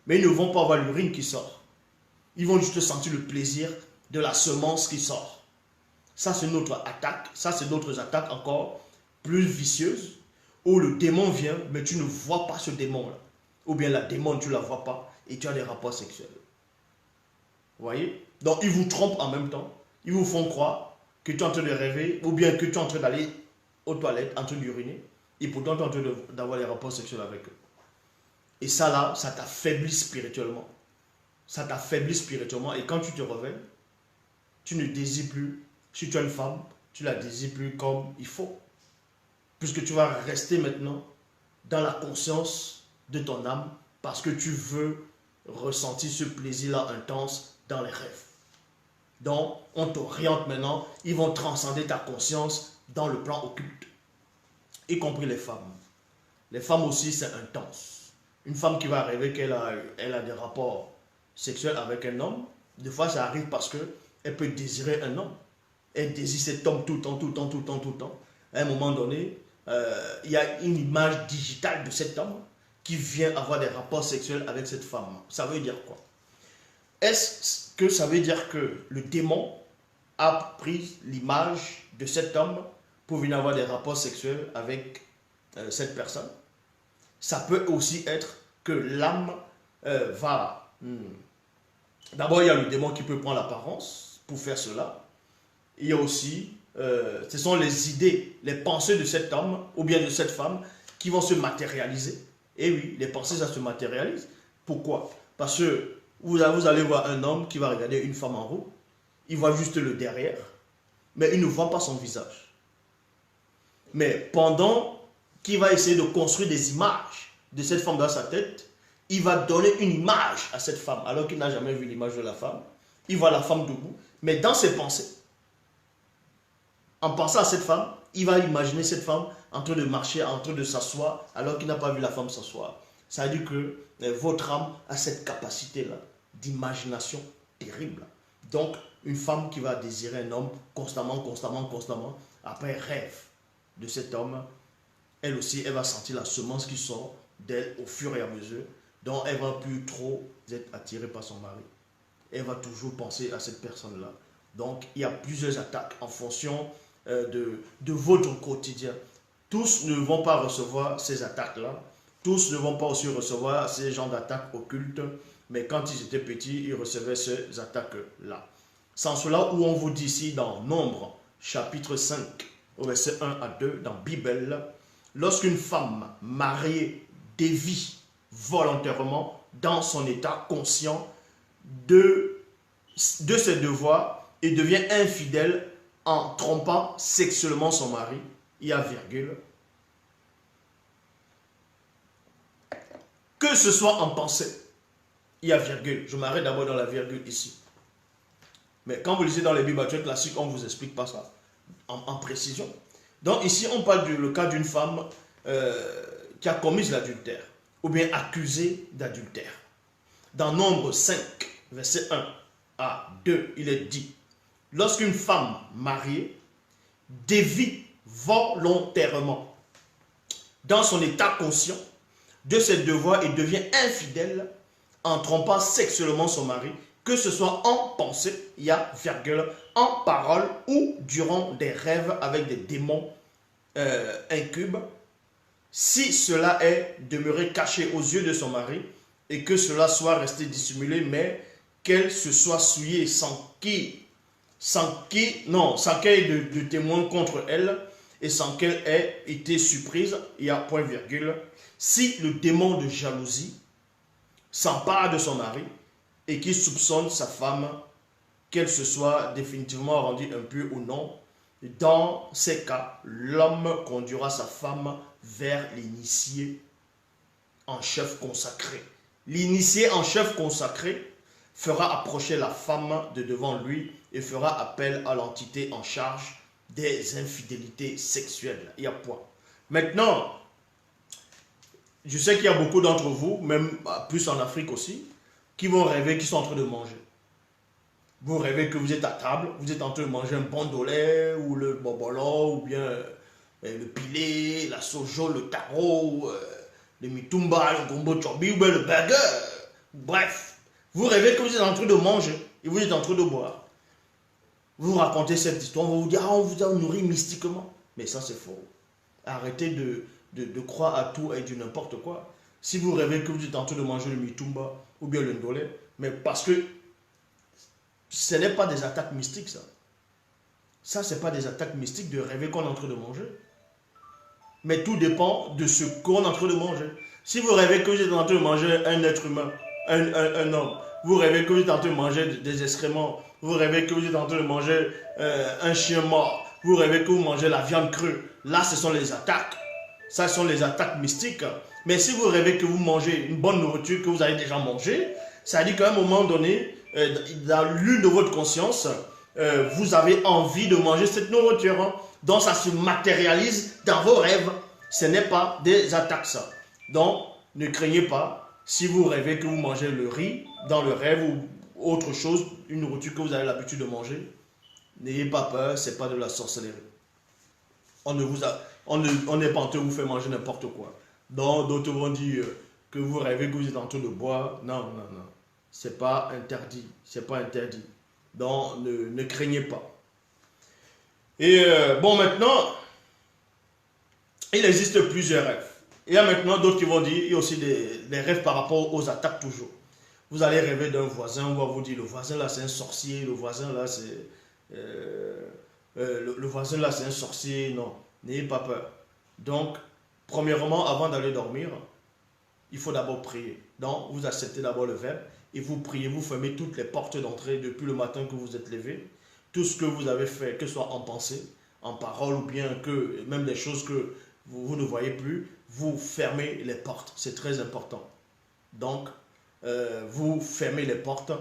mais ils ne vont pas avoir l'urine qui sort. Ils vont juste sentir le plaisir de la semence qui sort. Ça, c'est notre attaque. Ça, c'est d'autres attaques encore plus vicieuses, où le démon vient, mais tu ne vois pas ce démon-là. Ou bien la démon, tu ne la vois pas, et tu as des rapports sexuels. Vous voyez? Donc, ils vous trompent en même temps. Ils vous font croire que tu es en train de rêver, ou bien que tu es en train d'aller aux toilettes, en train d'uriner, et pourtant tu es en train d'avoir des rapports sexuels avec eux. Et ça, là, ça t'affaiblit spirituellement. Ça t'affaiblit spirituellement, et quand tu te réveilles, tu ne désires plus, si tu as une femme, tu la désires plus comme il faut. Puisque tu vas rester maintenant dans la conscience de ton âme, parce que tu veux ressentir ce plaisir-là intense dans les rêves. Donc, on t'oriente maintenant, ils vont transcender ta conscience dans le plan occulte, y compris les femmes. Les femmes aussi, c'est intense. Une femme qui va rêver elle a des rapports sexuels avec un homme, des fois ça arrive parce qu'elle peut désirer un homme. Elle désire cet homme tout le temps, tout le temps, tout le temps, tout le temps. À un moment donné, il y a une image digitale de cet homme qui vient avoir des rapports sexuels avec cette femme. Ça veut dire quoi? Est-ce que ça veut dire que le démon a pris l'image de cet homme pour venir avoir des rapports sexuels avec cette personne? Ça peut aussi être que l'âme va... D'abord, il y a le démon qui peut prendre l'apparence pour faire cela. Il y a aussi, ce sont les idées, les pensées de cet homme ou bien de cette femme qui vont se matérialiser. Et oui, les pensées, ça se matérialise. Pourquoi? Parce que vous allez voir un homme qui va regarder une femme en roue, il voit juste le derrière, mais il ne voit pas son visage. Mais pendant qu'il va essayer de construire des images de cette femme dans sa tête, il va donner une image à cette femme, alors qu'il n'a jamais vu l'image de la femme. Il voit la femme debout, mais dans ses pensées, en pensant à cette femme, il va imaginer cette femme en train de marcher, en train de s'asseoir, alors qu'il n'a pas vu la femme s'asseoir. Ça veut dire que votre âme a cette capacité-là d'imagination terrible. Donc, une femme qui va désirer un homme constamment, constamment, constamment, après elle rêve de cet homme, elle aussi, elle va sentir la semence qui sort d'elle au fur et à mesure. Donc, elle ne va plus trop être attirée par son mari. Elle va toujours penser à cette personne-là. Donc, il y a plusieurs attaques en fonction de votre quotidien. Tous ne vont pas recevoir ces attaques-là. Tous ne vont pas aussi recevoir ces genres d'attaques occultes. Mais quand ils étaient petits, ils recevaient ces attaques-là. Sans cela, où on vous dit ici dans Nombre, chapitre 5, au verset 1 à 2, dans Bible, lorsqu'une femme mariée dévie volontairement dans son état conscient de ses devoirs et devient infidèle en trompant sexuellement son mari, il y a virgule. Que ce soit en pensée, il y a virgule. Je m'arrête d'abord dans la virgule ici. Mais quand vous lisez dans les Bibles classiques, on ne vous explique pas ça en précision. Donc ici, on parle du cas d'une femme qui a commis l'adultère ou bien accusée d'adultère. Dans Nombre 5, verset 1 à 2, il est dit: lorsqu'une femme mariée dévie volontairement dans son état conscient de ses devoirs et devient infidèle en trompant sexuellement son mari, que ce soit en pensée, il y a virgule, en parole ou durant des rêves avec des démons incubes, si cela est demeuré caché aux yeux de son mari et que cela soit resté dissimulé, mais qu'elle se soit souillée sans qu'il y ait de témoins contre elle et sans qu'elle ait été surprise, il y a point virgule, si le démon de jalousie s'empare de son mari et qu'il soupçonne sa femme, qu'elle se soit définitivement rendue impure ou non, dans ces cas, l'homme conduira sa femme vers l'initié en chef consacré. L'initié en chef consacré fera approcher la femme de devant lui et fera appel à l'entité en charge des infidélités sexuelles. Il y a point. Maintenant, je sais qu'il y a beaucoup d'entre vous, même plus en Afrique aussi, qui vont rêver qu'ils sont en train de manger. Vous rêvez que vous êtes à table, vous êtes en train de manger un bandolé, ou le bobolo, ou bien le pilé, la sojo, le taro, le mitumba, le gombo chobi, ou bien le burger. Bref, vous rêvez que vous êtes en train de manger, et vous êtes en train de boire. Vous racontez cette histoire, on vous dit, on vous a nourri mystiquement. Mais ça, c'est faux. Arrêtez de croire à tout et du n'importe quoi. Si vous rêvez que vous êtes en train de manger le mitumba, ou bien le ndolé, mais parce que ce n'est pas des attaques mystiques, ça. Ça, ce n'est pas des attaques mystiques de rêver qu'on est en train de manger. Mais tout dépend de ce qu'on est en train de manger. Si vous rêvez que vous êtes en train de manger un être humain, un homme, vous rêvez que vous êtes en train de manger des excréments, vous rêvez que vous êtes en train de manger un chien mort, vous rêvez que vous mangez la viande crue, là, ce sont les attaques. Ça, ce sont les attaques mystiques. Mais si vous rêvez que vous mangez une bonne nourriture que vous avez déjà mangée, ça dit qu'à un moment donné, dans l'une de votre conscience, vous avez envie de manger cette nourriture. Hein. Donc ça se matérialise dans vos rêves. Ce n'est pas des attaques ça. Donc ne craignez pas si vous rêvez que vous mangez le riz dans le rêve ou autre chose, une nourriture que vous avez l'habitude de manger. N'ayez pas peur, ce n'est pas de la sorcellerie. On n'est pas en train de vous faire manger n'importe quoi. Donc d'autres vont dire que vous rêvez que vous êtes en train de boire. Non, non, non. C'est pas interdit. C'est pas interdit. Donc ne craignez pas. Et bon, maintenant, il existe plusieurs rêves. Il y a maintenant d'autres qui vont dire, il y a aussi des rêves par rapport aux attaques toujours. Vous allez rêver d'un voisin, on va vous dire, le voisin là c'est un sorcier, le voisin là c'est le voisin là c'est un sorcier. Non, n'ayez pas peur. Donc, premièrement, avant d'aller dormir, il faut d'abord prier. Donc, vous acceptez d'abord le verbe et vous priez, vous fermez toutes les portes d'entrée depuis le matin que vous êtes levé. Tout ce que vous avez fait, que ce soit en pensée, en parole ou bien que même des choses que vous ne voyez plus, vous fermez les portes. C'est très important. Donc, vous fermez les portes,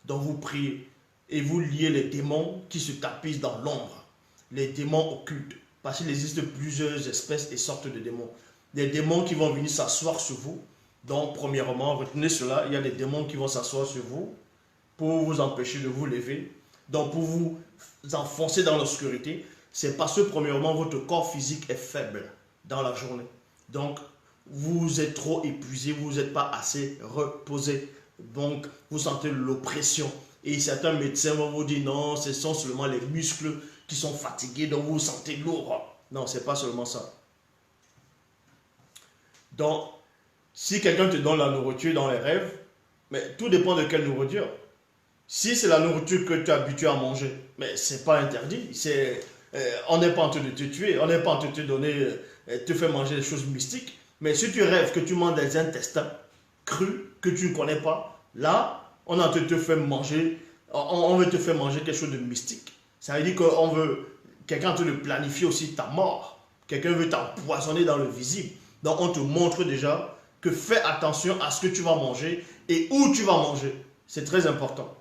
donc vous priez et vous liez les démons qui se tapissent dans l'ombre, les démons occultes, parce qu'il existe plusieurs espèces et sortes de démons. Des démons qui vont venir s'asseoir sur vous. Donc, premièrement, retenez cela, il y a des démons qui vont s'asseoir sur vous pour vous empêcher de vous lever, donc pour vous enfoncer dans l'obscurité. C'est parce que, premièrement, votre corps physique est faible dans la journée. Donc, vous êtes trop épuisé, vous n'êtes pas assez reposé. Donc, vous sentez l'oppression. Et certains médecins vont vous dire, non, ce sont seulement les muscles qui sont fatigués, donc vous vous sentez lourd. Non, ce n'est pas seulement ça. Donc, si quelqu'un te donne la nourriture dans les rêves, mais tout dépend de quelle nourriture. Si c'est la nourriture que tu es habitué à manger, mais ce n'est pas interdit. On n'est pas en train de te tuer, on n'est pas en train de te donner, te faire manger des choses mystiques. Mais si tu rêves que tu manges des intestins crus que tu ne connais pas, là, on est en train de te faire manger, on veut te faire manger quelque chose de mystique. Ça veut dire qu'on veut, quelqu'un est en train de planifier aussi ta mort. Quelqu'un veut t'empoisonner dans le visible. Donc on te montre déjà que fais attention à ce que tu vas manger et où tu vas manger. C'est très important.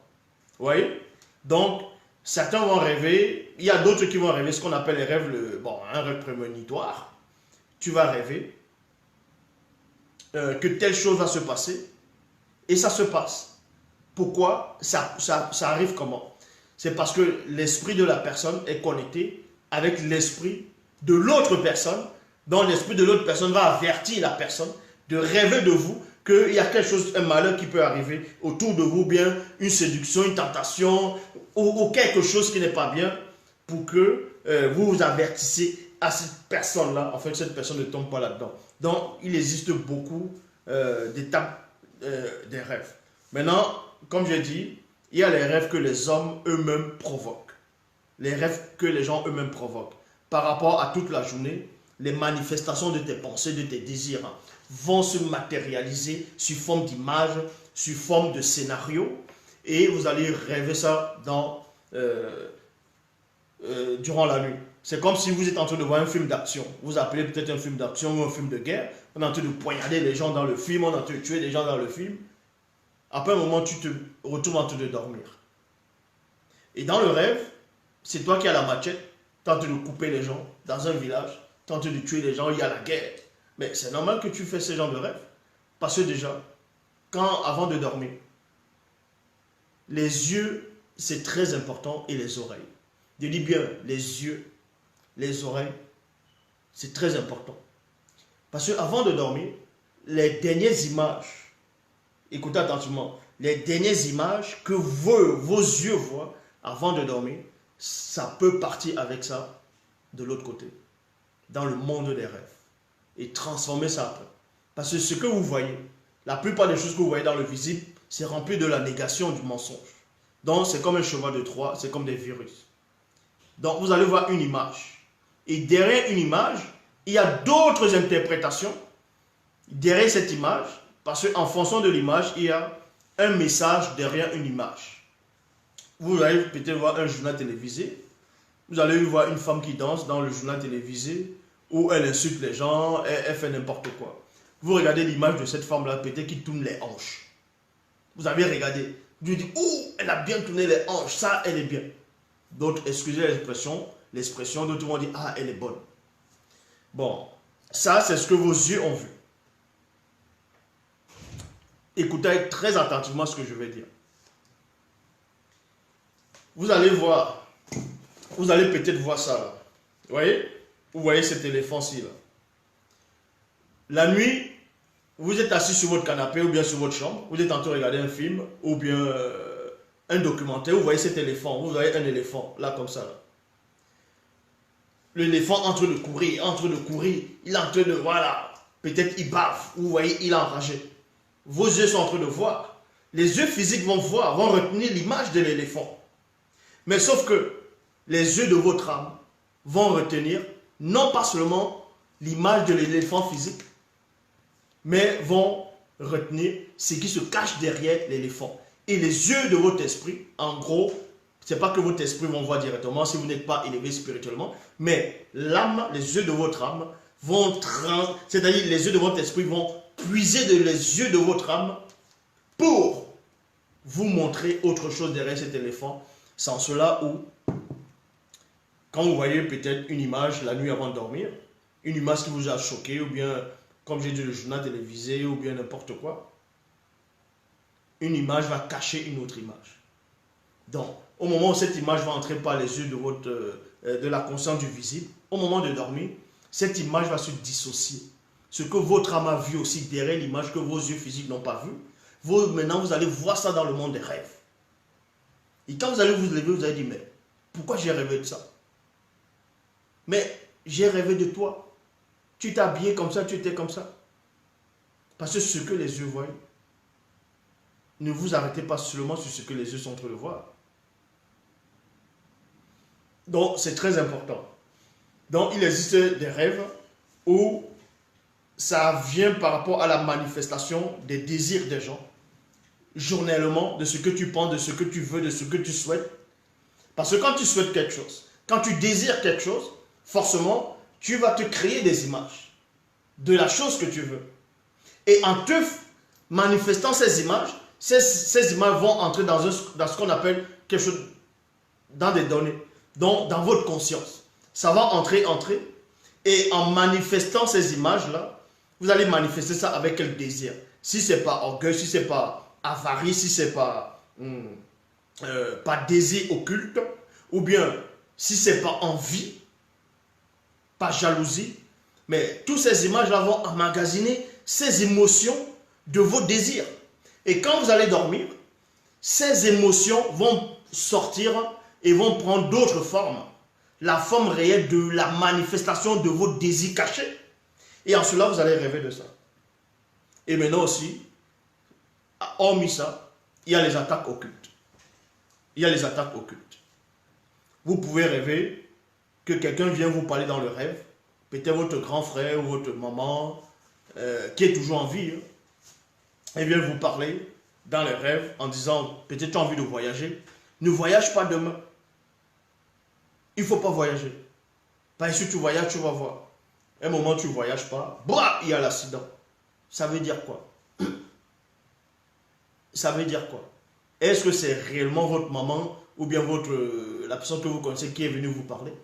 Vous voyez? Donc, certains vont rêver, il y a d'autres qui vont rêver ce qu'on appelle les rêves, un rêve prémonitoire. Tu vas rêver que telle chose va se passer et ça se passe. Pourquoi? Ça arrive comment? C'est parce que l'esprit de la personne est connecté avec l'esprit de l'autre personne, dont l'esprit de l'autre personne va avertir la personne de rêver de vous qu'il y a quelque chose, un malheur qui peut arriver autour de vous, bien une séduction, une tentation ou quelque chose qui n'est pas bien pour que vous vous avertissez à cette personne-là, en fait, cette personne ne tombe pas là-dedans. Donc, il existe beaucoup d'étapes des rêves. Maintenant, comme j'ai dit, il y a les rêves que les hommes eux-mêmes provoquent. Les rêves que les gens eux-mêmes provoquent. Par rapport à toute la journée, les manifestations de tes pensées, de tes désirs vont se matérialiser sous forme d'images, sous forme de scénarios. Et vous allez rêver ça durant la nuit. C'est comme si vous êtes en train de voir un film d'action. Vous appelez peut-être un film d'action ou un film de guerre. On est en train de poignarder les gens dans le film, on est en train de tuer les gens dans le film. Après un moment, tu te retrouves en train de dormir. Et dans le rêve, c'est toi qui as la machette, tu es en train de couper les gens dans un village, tu es en train de tuer les gens, il y a la guerre. Mais c'est normal que tu fais ce genre de rêve. Parce que déjà, avant de dormir, les yeux, c'est très important, et les oreilles. Je dis bien les yeux, les oreilles, c'est très important. Parce qu'avant de dormir, les dernières images, écoutez attentivement, les dernières images que vos yeux voient avant de dormir, ça peut partir avec ça de l'autre côté, dans le monde des rêves, et transformer ça après. Parce que ce que vous voyez, la plupart des choses que vous voyez dans le visible, c'est rempli de la négation du mensonge. Donc c'est comme un cheval de Troie, c'est comme des virus. Donc vous allez voir une image. Et derrière une image, il y a d'autres interprétations derrière cette image, parce qu'en fonction de l'image, il y a un message derrière une image. Vous allez peut-être voir un journal télévisé, vous allez voir une femme qui danse dans le journal télévisé, où elle insulte les gens, elle fait n'importe quoi. Vous regardez l'image de cette femme-là, peut-être qui tourne les hanches. Vous avez regardé. Dieu dit, ouh, elle a bien tourné les hanches, ça, elle est bien. D'autres, excusez l'expression, d'autres vont dire, ah, elle est bonne. Bon, ça, c'est ce que vos yeux ont vu. Écoutez très attentivement ce que je vais dire. Vous allez voir, vous allez peut-être voir ça là. Vous voyez cet éléphant-ci là. La nuit, vous êtes assis sur votre canapé ou bien sur votre chambre, vous êtes en train de regarder un film ou bien un documentaire, vous voyez cet éléphant, vous voyez un éléphant là comme ça là. L'éléphant en train de courir, il est en train de, voilà, peut-être il bave, vous voyez, il est enragé. Vos yeux sont en train de voir. Les yeux physiques vont voir, vont retenir l'image de l'éléphant. Mais sauf que les yeux de votre âme vont retenir non pas seulement l'image de l'éléphant physique, mais vont retenir ce qui se cache derrière l'éléphant. Et les yeux de votre esprit, en gros, ce n'est pas que votre esprit vont voir directement si vous n'êtes pas élevé spirituellement, mais l'âme, les yeux de votre âme vont, c'est-à-dire les yeux de votre esprit vont puiser les yeux de votre âme pour vous montrer autre chose derrière cet éléphant. Sans cela où, quand vous voyez peut-être une image la nuit avant de dormir, une image qui vous a choqué, ou bien, comme j'ai dit, le journal télévisé, ou bien n'importe quoi, une image va cacher une autre image. Donc, au moment où cette image va entrer par les yeux de la conscience du visible, au moment de dormir, cette image va se dissocier. Ce que votre âme a vu aussi derrière l'image que vos yeux physiques n'ont pas vu, maintenant vous allez voir ça dans le monde des rêves. Et quand vous allez vous lever, vous allez dire, mais pourquoi j'ai rêvé de ça? Mais j'ai rêvé de toi. Tu t'es habillé comme ça, tu étais comme ça. Parce que ce que les yeux voient, ne vous arrêtez pas seulement sur ce que les yeux sont en train de voir. Donc, c'est très important. Donc, il existe des rêves où ça vient par rapport à la manifestation des désirs des gens, journellement, de ce que tu penses, de ce que tu veux, de ce que tu souhaites. Parce que quand tu souhaites quelque chose, quand tu désires quelque chose, forcément, tu vas te créer des images de la chose que tu veux. Et en te manifestant ces images, ces images vont entrer dans ce qu'on appelle quelque chose, dans des données, donc dans votre conscience. Ça va entrer, et en manifestant ces images-là, vous allez manifester ça avec quel désir. Si ce n'est pas orgueil, si ce n'est pas avarice, si ce n'est pas désir occulte, ou bien si ce n'est pas envie, pas jalousie, mais toutes ces images-là vont emmagasiner ces émotions de vos désirs. Et quand vous allez dormir, ces émotions vont sortir et vont prendre d'autres formes. La forme réelle de la manifestation de vos désirs cachés. Et en cela, vous allez rêver de ça. Et maintenant aussi, hormis ça, il y a les attaques occultes. Il y a les attaques occultes. Vous pouvez rêver que quelqu'un vient vous parler dans le rêve, peut-être votre grand frère ou votre maman, qui est toujours en vie, et vient vous parler dans les rêves en disant, peut-être tu as envie de voyager, ne voyage pas demain. Il ne faut pas voyager. Parce que si tu voyages, tu vas voir. Un moment, tu ne voyages pas, bah, il y a l'accident. Ça veut dire quoi? Ça veut dire quoi? Est-ce que c'est réellement votre maman ou bien la personne que vous connaissez qui est venue vous parler?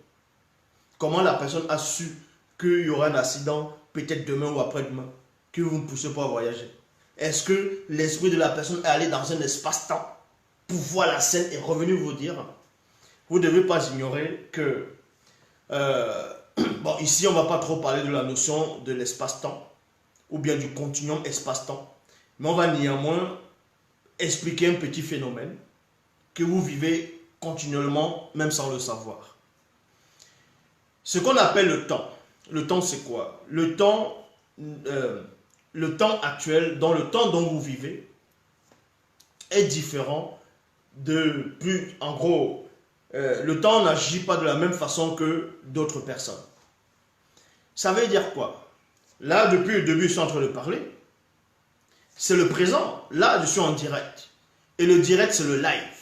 Comment la personne a su qu'il y aura un accident peut-être demain ou après-demain, que vous ne poussez pas à voyager? Est-ce que l'esprit de la personne est allé dans un espace-temps pour voir la scène et revenu vous dire? Vous ne devez pas ignorer que, bon, ici on ne va pas trop parler de la notion de l'espace-temps ou bien du continuum espace-temps, mais on va néanmoins expliquer un petit phénomène que vous vivez continuellement, même sans le savoir. Ce qu'on appelle le temps c'est quoi? Le temps actuel, dans le temps dont vous vivez, est différent de plus, en gros, le temps n'agit pas de la même façon que d'autres personnes. Ça veut dire quoi? Là, depuis le début, je suis en train de parler. C'est le présent. Là, je suis en direct. Et le direct, c'est le live.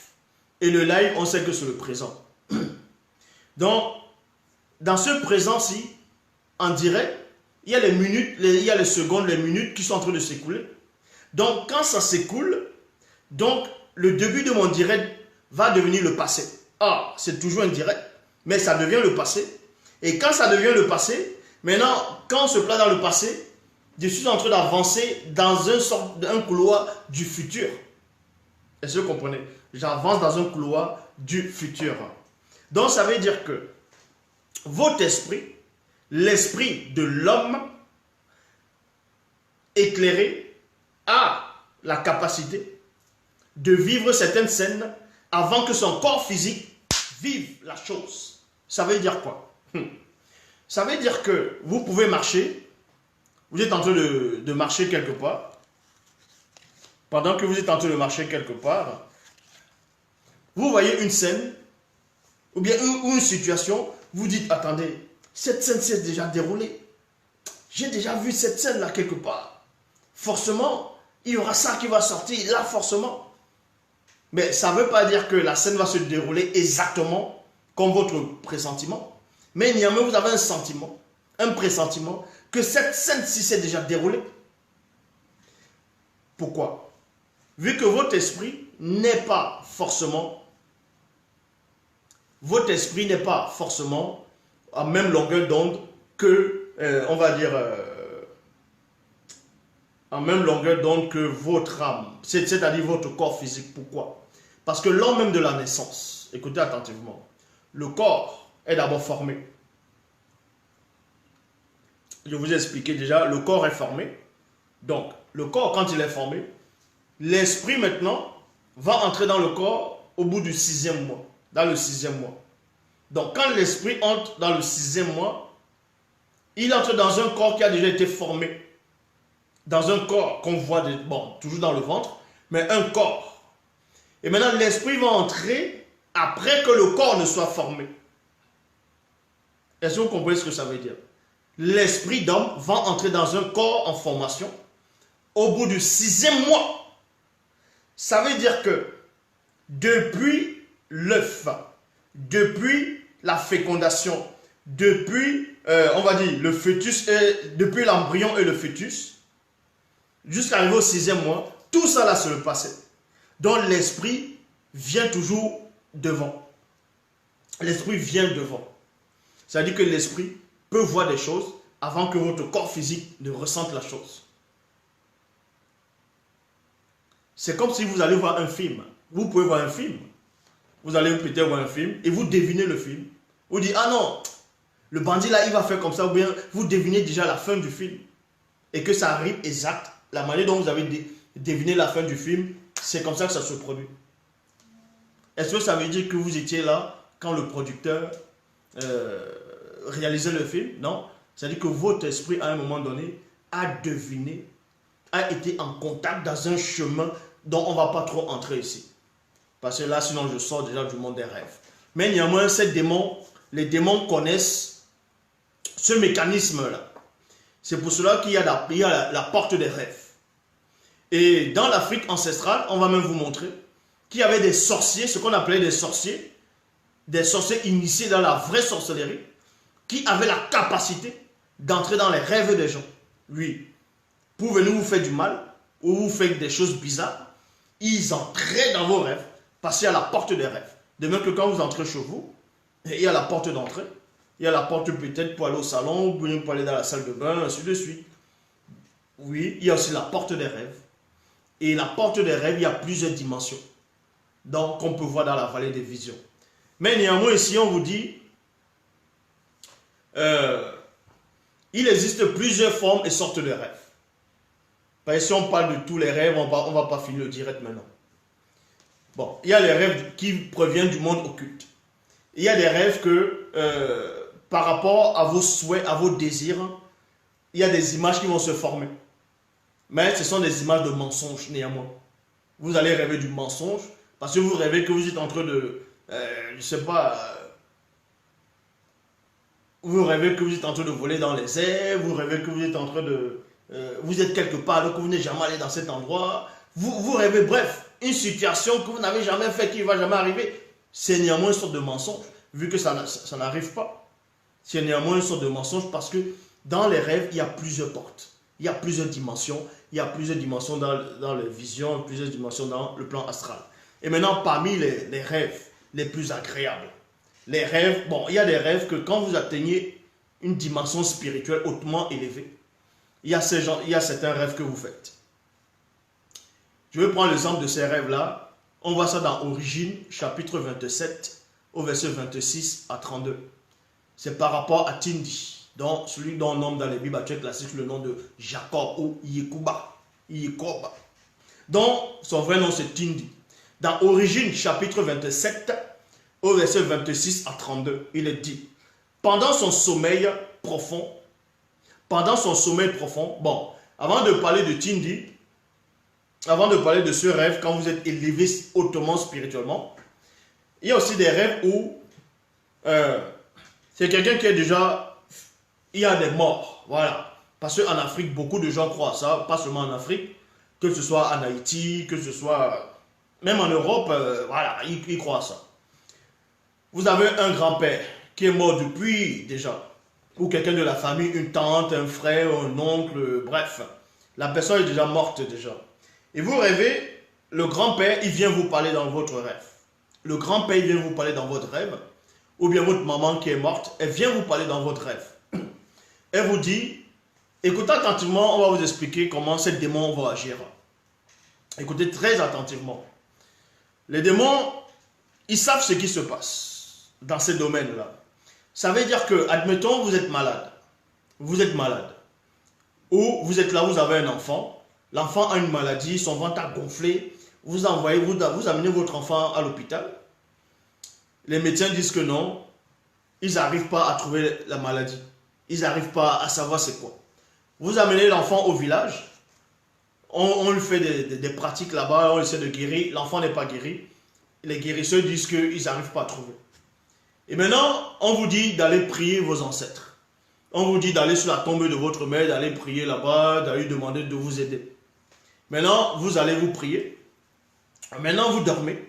Et le live, on sait que c'est le présent. Donc, dans ce présent-ci, en direct, il y a les minutes, il y a les secondes, les minutes qui sont en train de s'écouler. Donc, quand ça s'écoule, donc le début de mon direct va devenir le passé. Ah, c'est toujours un direct, mais ça devient le passé. Et quand ça devient le passé, maintenant, quand on se place dans le passé, je suis en train d'avancer dans un couloir du futur. Est-ce que vous comprenez? J'avance dans un couloir du futur. Donc, ça veut dire que votre esprit, l'esprit de l'homme éclairé, a la capacité de vivre certaines scènes avant que son corps physique vive la chose. Ça veut dire quoi? Ça veut dire que vous pouvez marcher, vous êtes en train de marcher quelque part. Pendant que vous êtes en train de marcher quelque part, vous voyez une scène, ou bien une situation, vous dites, attendez, cette scène s'est déjà déroulée. J'ai déjà vu cette scène-là quelque part. Forcément, il y aura ça qui va sortir, là forcément. Mais ça ne veut pas dire que la scène va se dérouler exactement comme votre pressentiment. Mais néanmoins, vous avez un sentiment, un pressentiment, que cette scène-ci s'est déjà déroulée. Pourquoi? Vu que votre esprit n'est pas forcément à même longueur d'onde que, on va dire, en même longueur d'onde que votre âme, c'est-à-dire votre corps physique. Pourquoi? Parce que lors même de la naissance, écoutez attentivement, le corps est d'abord formé. Je vous ai expliqué déjà, le corps est formé. Donc, le corps, quand il est formé, l'esprit maintenant va entrer dans le corps au bout du 6e mois, dans le 6e mois. Donc, quand l'esprit entre dans le 6e mois, il entre dans un corps qui a déjà été formé. Dans un corps qu'on voit, toujours dans le ventre, mais un corps. Et maintenant, l'esprit va entrer après que le corps ne soit formé. Est-ce que vous comprenez ce que ça veut dire? L'esprit d'homme va entrer dans un corps en formation au bout du 6e mois. Ça veut dire que depuis l'œuf, depuis la fécondation, depuis, on va dire, le fœtus, depuis l'embryon et le fœtus, jusqu'à arriver au 6e mois, tout ça là c'est le passé. Donc l'esprit vient toujours devant. L'esprit vient devant. C'est-à-dire que l'esprit peut voir des choses avant que votre corps physique ne ressente la chose. C'est comme si vous allez voir un film. Vous pouvez voir un film. Vous allez peut-être voir un film et vous devinez le film. Vous dites, ah non, le bandit là, il va faire comme ça. Ou bien vous devinez déjà la fin du film. Et que ça arrive exact. La manière dont vous avez deviné la fin du film, c'est comme ça que ça se produit. Est-ce que ça veut dire que vous étiez là quand le producteur réalisait le film? Non. C'est-à-dire que votre esprit, à un moment donné, a deviné, a été en contact dans un chemin dont on ne va pas trop entrer ici. Parce que là, sinon, je sors déjà du monde des rêves. Mais néanmoins, les démons connaissent ce mécanisme-là. C'est pour cela qu'il y a la porte des rêves. Et dans l'Afrique ancestrale, on va même vous montrer qu'il y avait des sorciers, ce qu'on appelait des sorciers initiés dans la vraie sorcellerie, qui avaient la capacité d'entrer dans les rêves des gens. Oui, pour venir vous faire du mal, ou vous faire des choses bizarres, ils entraient dans vos rêves, parce qu'il y a la porte des rêves. De même que quand vous entrez chez vous, il y a la porte d'entrée, il y a la porte peut-être pour aller au salon, ou pour aller dans la salle de bain, ainsi de suite. Oui, il y a aussi la porte des rêves. Et la porte des rêves, il y a plusieurs dimensions. Donc, on peut voir dans la vallée des visions. Mais néanmoins, ici, on vous dit, il existe plusieurs formes et sortes de rêves. Parce que si on parle de tous les rêves, on ne va pas finir le direct maintenant. Bon, il y a les rêves qui proviennent du monde occulte. Il y a des rêves que, par rapport à vos souhaits, à vos désirs, il y a des images qui vont se former. Mais ce sont des images de mensonges néanmoins. Vous allez rêver du mensonge parce que vous rêvez que vous êtes en train de, je ne sais pas, vous rêvez que vous êtes en train de voler dans les airs, vous rêvez que vous êtes en train de, vous êtes quelque part alors que vous n'êtes jamais allé dans cet endroit. Vous rêvez, bref, une situation que vous n'avez jamais fait, qui ne va jamais arriver. C'est néanmoins une sorte de mensonge, vu que ça n'arrive pas. C'est néanmoins une sorte de mensonge parce que dans les rêves, il y a plusieurs portes. Il y a plusieurs dimensions. Il y a plusieurs dimensions dans les visions, plusieurs dimensions dans le plan astral. Et maintenant, parmi les rêves les plus agréables, les rêves, bon, il y a des rêves que quand vous atteignez une dimension spirituelle hautement élevée, il y a certains rêves que vous faites. Je vais prendre l'exemple de ces rêves-là. On voit ça dans Origine, chapitre 27, au verset 26 à 32. C'est par rapport à Tindi, donc celui dont on nomme dans les Bibles actuelles classiques le nom de Jacob ou Yekuba. Donc, son vrai nom c'est Tindi. Dans Origine, chapitre 27, au verset 26 à 32, il est dit, pendant son sommeil profond, bon, avant de parler de Tindi, avant de parler de ce rêve, quand vous êtes élevé hautement spirituellement, il y a aussi des rêves où c'est quelqu'un qui est déjà, il y a des morts, voilà. Parce qu'en Afrique, beaucoup de gens croient à ça, pas seulement en Afrique, que ce soit en Haïti, que ce soit même en Europe, voilà, ils croient à ça. Vous avez un grand-père qui est mort depuis déjà, ou quelqu'un de la famille, une tante, un frère, un oncle, bref, la personne est déjà morte déjà. Et vous rêvez, le grand-père, il vient vous parler dans votre rêve. Le grand-père, il vient vous parler dans votre rêve, ou bien votre maman qui est morte, elle vient vous parler dans votre rêve. Elle vous dit, écoutez attentivement, on va vous expliquer comment ces démons vont agir. Écoutez très attentivement. Les démons, ils savent ce qui se passe dans ces domaines-là. Ça veut dire que, admettons, vous êtes malade. Ou vous êtes là, vous avez un enfant. L'enfant a une maladie, son ventre a gonflé. Vous amenez votre enfant à l'hôpital. Les médecins disent que non, ils n'arrivent pas à trouver la maladie. Ils n'arrivent pas à savoir c'est quoi. Vous amenez l'enfant au village. On lui fait des pratiques là-bas, on essaie de guérir. L'enfant n'est pas guéri. Les guérisseurs disent qu'ils n'arrivent pas à trouver. Et maintenant, on vous dit d'aller prier vos ancêtres. On vous dit d'aller sur la tombe de votre mère, d'aller prier là-bas, d'aller demander de vous aider. Maintenant, vous allez vous prier. Maintenant, vous dormez.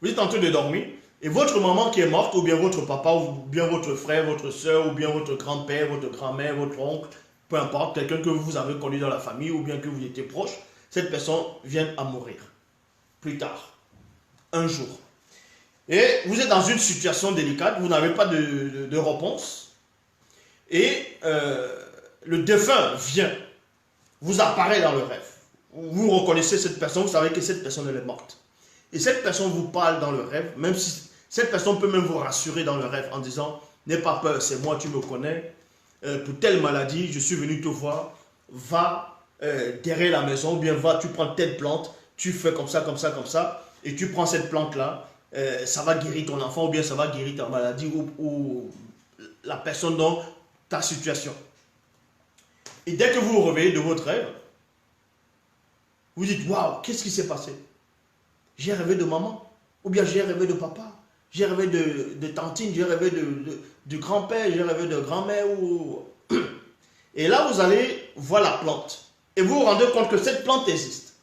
Vous êtes en train de dormir. Et votre maman qui est morte, ou bien votre papa, ou bien votre frère, votre soeur, ou bien votre grand-père, votre grand-mère, votre oncle, peu importe, quelqu'un que vous avez connu dans la famille, ou bien que vous étiez proche, cette personne vient à mourir. Plus tard. Un jour. Et vous êtes dans une situation délicate, vous n'avez pas de réponse. Et le défunt vient, vous apparaît dans le rêve. Vous reconnaissez cette personne, vous savez que cette personne elle est morte. Et cette personne vous parle dans le rêve, même si cette personne peut même vous rassurer dans le rêve en disant, n'aie pas peur, c'est moi, tu me connais, pour telle maladie, je suis venu te voir, va derrière la maison, ou bien va, tu prends telle plante, tu fais comme ça, et tu prends cette plante-là, ça va guérir ton enfant, ou bien ça va guérir ta maladie, ou la personne dans ta situation. Et dès que vous vous réveillez de votre rêve, vous dites, waouh, qu'est-ce qui s'est passé? J'ai rêvé de maman, ou bien j'ai rêvé de papa, j'ai rêvé de tantine, j'ai rêvé de grand-père, j'ai rêvé de grand-mère. Et là, vous allez voir la plante. Et vous vous rendez compte que cette plante existe.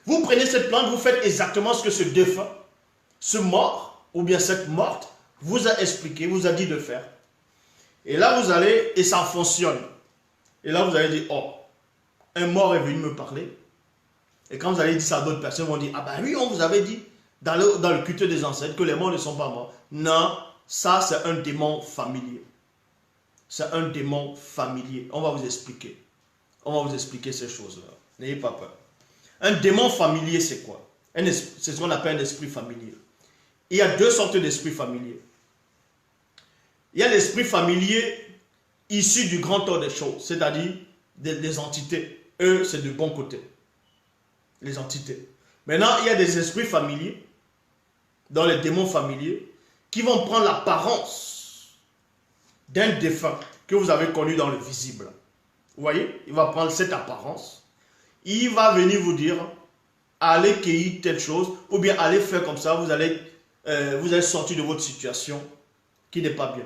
Vous prenez cette plante, vous faites exactement ce que ce défunt, ce mort, ou bien cette morte, vous a expliqué, vous a dit de faire. Et là, vous allez, et ça fonctionne. Et là, vous allez dire, oh, un mort est venu me parler. Et quand vous allez dire ça à d'autres personnes, ils vont dire, ah ben oui, on vous avait dit, dans le culte des ancêtres, que les morts ne sont pas morts. Non, ça c'est un démon familier. C'est un démon familier. On va vous expliquer. On va vous expliquer ces choses-là. N'ayez pas peur. Un démon familier, c'est quoi? C'est ce qu'on appelle un esprit familier. Il y a deux sortes d'esprits familiers. Il y a l'esprit familier issu du grand ordre des choses, c'est-à-dire des entités. Eux, c'est du bon côté. Les entités. Maintenant, il y a des esprits familiers, dans les démons familiers, qui vont prendre l'apparence d'un défunt que vous avez connu dans le visible. Vous voyez? Il va prendre cette apparence. Il va venir vous dire, allez cueillir telle chose, ou bien allez faire comme ça, vous allez sortir de votre situation qui n'est pas bien.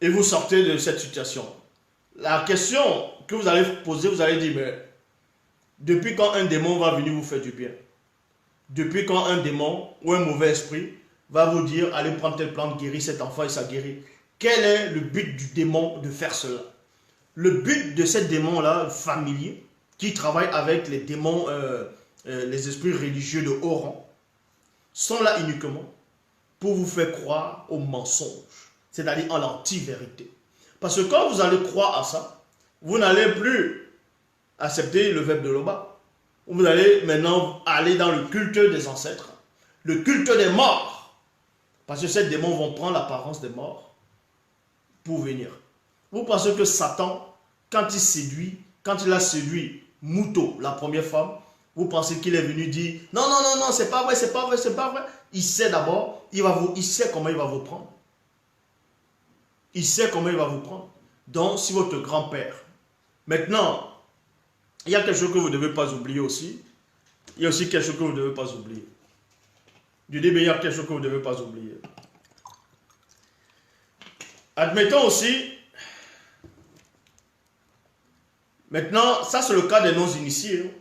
Et vous sortez de cette situation. La question que vous allez poser, vous allez dire, mais depuis quand un démon va venir vous faire du bien? Depuis quand un démon ou un mauvais esprit va vous dire, allez prendre telle plante, guérir cet enfant et ça guérit? Quel est le but du démon de faire cela? Le but de ce démon-là, familier, qui travaille avec les démons les esprits religieux de haut rang, sont là uniquement pour vous faire croire au mensonge, c'est-à-dire en l'anti-vérité. Parce que quand vous allez croire à ça, vous n'allez plus accepter le verbe de Loba. Vous allez maintenant aller dans le culte des ancêtres, le culte des morts. Parce que ces démons vont prendre l'apparence des morts pour venir. Vous pensez que Satan, quand il a séduit Mouto, la première femme, vous pensez qu'il est venu dire non, non, non, non, c'est pas vrai, c'est pas vrai, c'est pas vrai. Il sait d'abord, il sait comment il va vous prendre. Il sait comment il va vous prendre. Donc, si votre grand-père. Maintenant, il y a quelque chose que vous ne devez pas oublier aussi. Il y a aussi quelque chose que vous ne devez pas oublier. Je dis, mais il y a quelque chose que vous ne devez pas oublier. Admettons aussi. Maintenant, ça c'est le cas des non-initiés,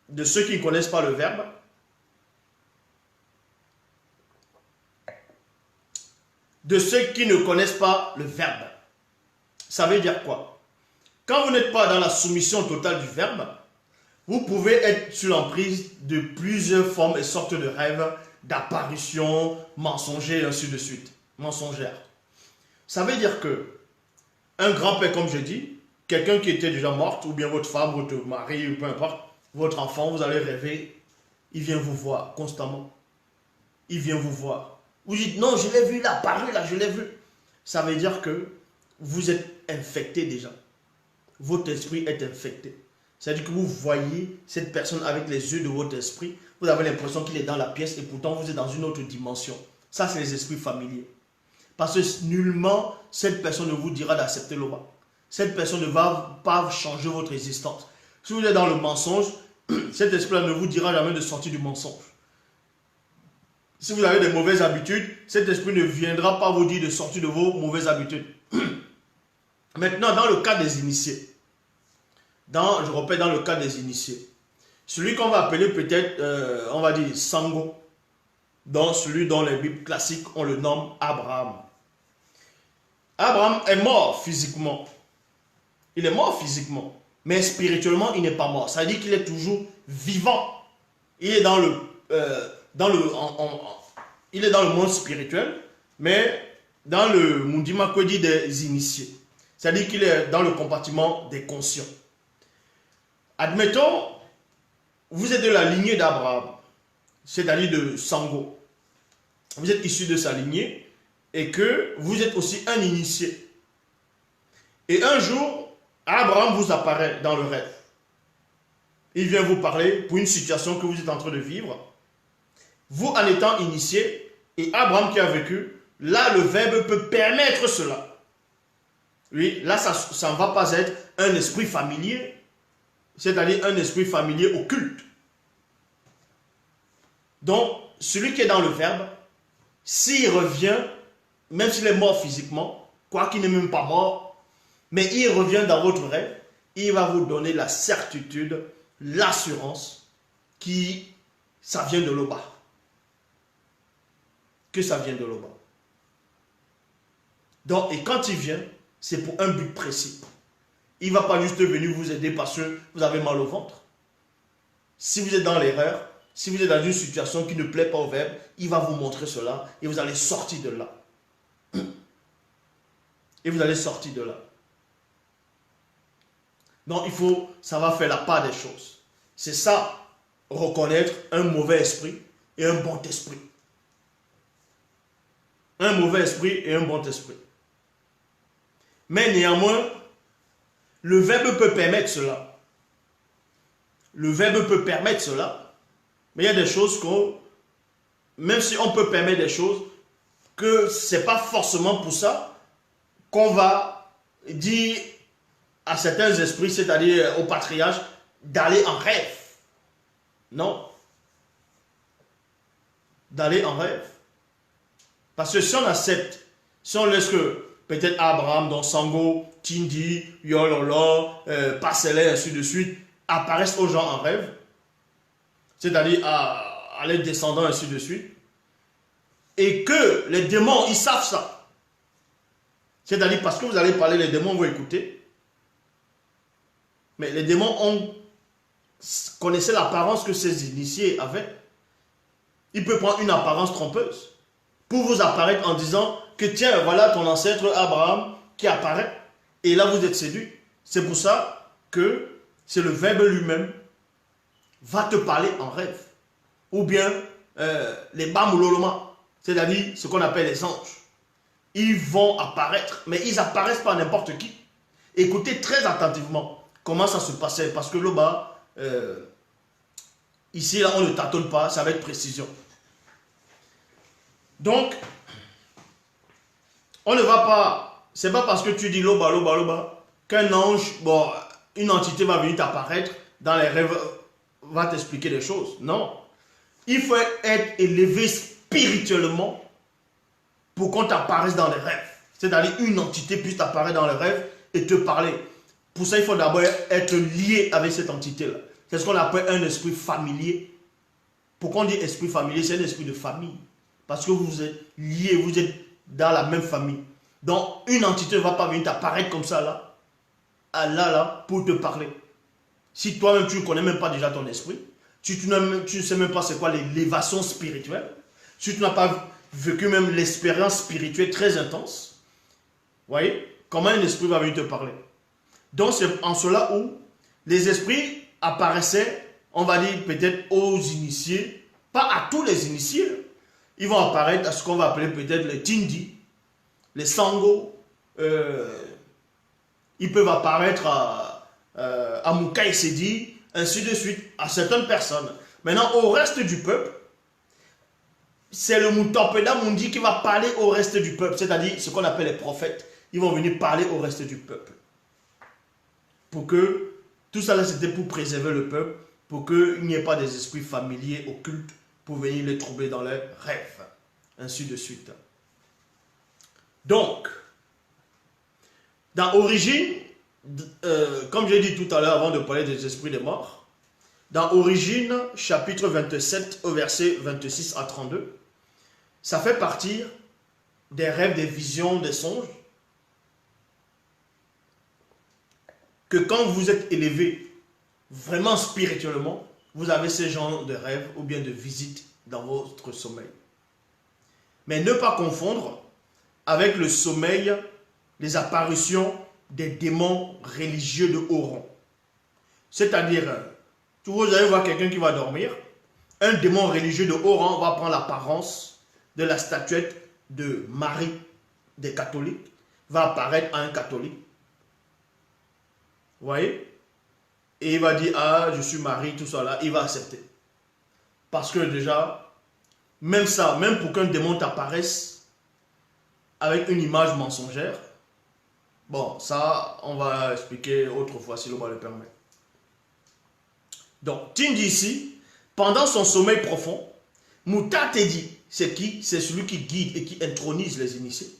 de ceux qui ne connaissent pas le verbe. De ceux qui ne connaissent pas le verbe. Ça veut dire quoi? Quand vous n'êtes pas dans la soumission totale du verbe, vous pouvez être sur l'emprise de plusieurs formes et sortes de rêves, d'apparitions, mensongers et ainsi de suite. Mensongères. Ça veut dire que un grand-père, comme je dis, quelqu'un qui était déjà mort, ou bien votre femme, votre mari, ou peu importe, votre enfant, vous allez rêver, il vient vous voir constamment. Il vient vous voir. Vous dites, non, je l'ai vu, il a apparu là, je l'ai vu. Ça veut dire que vous êtes infecté déjà. Votre esprit est infecté. C'est-à-dire que vous voyez cette personne avec les yeux de votre esprit. Vous avez l'impression qu'il est dans la pièce et pourtant vous êtes dans une autre dimension. Ça, c'est les esprits familiers. Parce que nullement, cette personne ne vous dira d'accepter le roi. Cette personne ne va pas changer votre existence. Si vous êtes dans le mensonge, cet esprit-là ne vous dira jamais de sortir du mensonge. Si vous avez des mauvaises habitudes, cet esprit ne viendra pas vous dire de sortir de vos mauvaises habitudes. Maintenant, dans le cas des initiés, je répète, dans le cas des initiés, celui qu'on va appeler peut-être, on va dire Sango, dans celui dont les Bibles classiques, on le nomme Abraham. Abraham est mort physiquement. Il est mort physiquement, mais spirituellement, il n'est pas mort. Ça veut dire qu'il est toujours vivant. Il est dans le monde spirituel, mais dans le Mundima Kwedi des initiés. C'est-à-dire qu'il est dans le compartiment des conscients. Admettons, vous êtes de la lignée d'Abraham, c'est-à-dire de Sango. Vous êtes issu de sa lignée et que vous êtes aussi un initié. Et un jour, Abraham vous apparaît dans le rêve. Il vient vous parler pour une situation que vous êtes en train de vivre. Vous en étant initié, et Abraham qui a vécu, là le verbe peut permettre cela. Oui, là ça ne va pas être un esprit familier, c'est-à-dire un esprit familier occulte. Donc, celui qui est dans le verbe, s'il revient, même s'il est mort physiquement, quoi qu'il n'est même pas mort, mais il revient dans votre rêve, il va vous donner la certitude, l'assurance que ça vient de l'Oba. Que ça vient de l'Oba. Donc, et quand il vient, c'est pour un but précis. Il ne va pas juste venir vous aider parce que vous avez mal au ventre. Si vous êtes dans l'erreur, si vous êtes dans une situation qui ne plaît pas au verbe, il va vous montrer cela et vous allez sortir de là. Et vous allez sortir de là. Donc, ça va faire la part des choses. C'est ça, reconnaître un mauvais esprit et un bon esprit. Un mauvais esprit et un bon esprit. Mais néanmoins, le verbe peut permettre cela. Le verbe peut permettre cela. Mais il y a des choses même si on peut permettre des choses, que ce n'est pas forcément pour ça qu'on va dire à certains esprits, c'est-à-dire au patriarche, d'aller en rêve. Non. D'aller en rêve. Parce que si on accepte, si on laisse que peut-être Abraham, donc Sango, Tindi, Yololo, Passelé, ainsi de suite, apparaissent aux gens en rêve, c'est-à-dire à les descendants, ainsi de suite, et que les démons, ils savent ça. C'est-à-dire parce que vous allez parler, les démons vont écouter, mais les démons ont connaissez l'apparence que ces initiés avaient. Il peut prendre une apparence trompeuse pour vous apparaître en disant que tiens, voilà ton ancêtre Abraham qui apparaît. Et là, vous êtes séduit. C'est pour ça que c'est le Verbe lui-même va te parler en rêve. Ou bien les Bamuloloma, c'est-à-dire ce qu'on appelle les anges. Ils vont apparaître, mais ils apparaissent par n'importe qui. Écoutez très attentivement comment ça se passait, parce que là-bas, ici, là, on ne tâtonne pas, c'est avec précision. Donc, on ne va pas, c'est pas parce que tu dis loba, qu'un ange, bon, une entité va venir t'apparaître dans les rêves, va t'expliquer des choses. Non. Il faut être élevé spirituellement pour qu'on t'apparaisse dans les rêves. C'est-à-dire une entité puisse t'apparaître dans les rêves et te parler. Pour ça, il faut d'abord être lié avec cette entité-là. C'est ce qu'on appelle un esprit familier. Pourquoi on dit esprit familier? C'est un esprit de famille. Parce que vous êtes liés, vous êtes dans la même famille. Donc, une entité ne va pas venir t'apparaître comme ça, là, pour te parler. Si toi-même, tu ne connais même pas déjà ton esprit, si tu ne sais même pas c'est quoi l'élévation spirituelle, si tu n'as pas vécu même l'expérience spirituelle très intense, vous voyez, comment un esprit va venir te parler? Donc, c'est en cela où les esprits apparaissaient, on va dire peut-être aux initiés, pas à tous les initiés. Ils vont apparaître à ce qu'on va appeler peut-être les Tindi, les Sango. Ils peuvent apparaître à Moukaï Sedi, ainsi de suite, à certaines personnes. Maintenant, au reste du peuple, c'est le Moutopeda Mundi qui va parler au reste du peuple, c'est-à-dire ce qu'on appelle les prophètes. Ils vont venir parler au reste du peuple. Pour que tout ça, c'était pour préserver le peuple, pour qu'il n'y ait pas des esprits familiers occultes pour venir les troubler dans leurs rêves, ainsi de suite. Donc, dans Origine, comme j'ai dit tout à l'heure avant de parler des esprits des morts, dans Origine, chapitre 27, au verset 26 à 32, ça fait partie des rêves, des visions, des songes, que quand vous êtes élevé vraiment spirituellement, vous avez ce genre de rêves ou bien de visites dans votre sommeil. Mais ne pas confondre avec le sommeil, les apparitions des démons religieux de haut rang. C'est-à-dire, vous allez voir quelqu'un qui va dormir, un démon religieux de haut rang va prendre l'apparence de la statuette de Marie des catholiques, va apparaître à un catholique. Vous voyez? Et il va dire, ah, je suis Marie, tout ça là, il va accepter. Parce que déjà, même ça, même pour qu'un démon t'apparaisse avec une image mensongère, bon, ça, on va expliquer autrefois si l'on va le permettre. Donc, Tindi ici, pendant son sommeil profond, Mouta Tedi, c'est qui? C'est celui qui guide et qui intronise les initiés.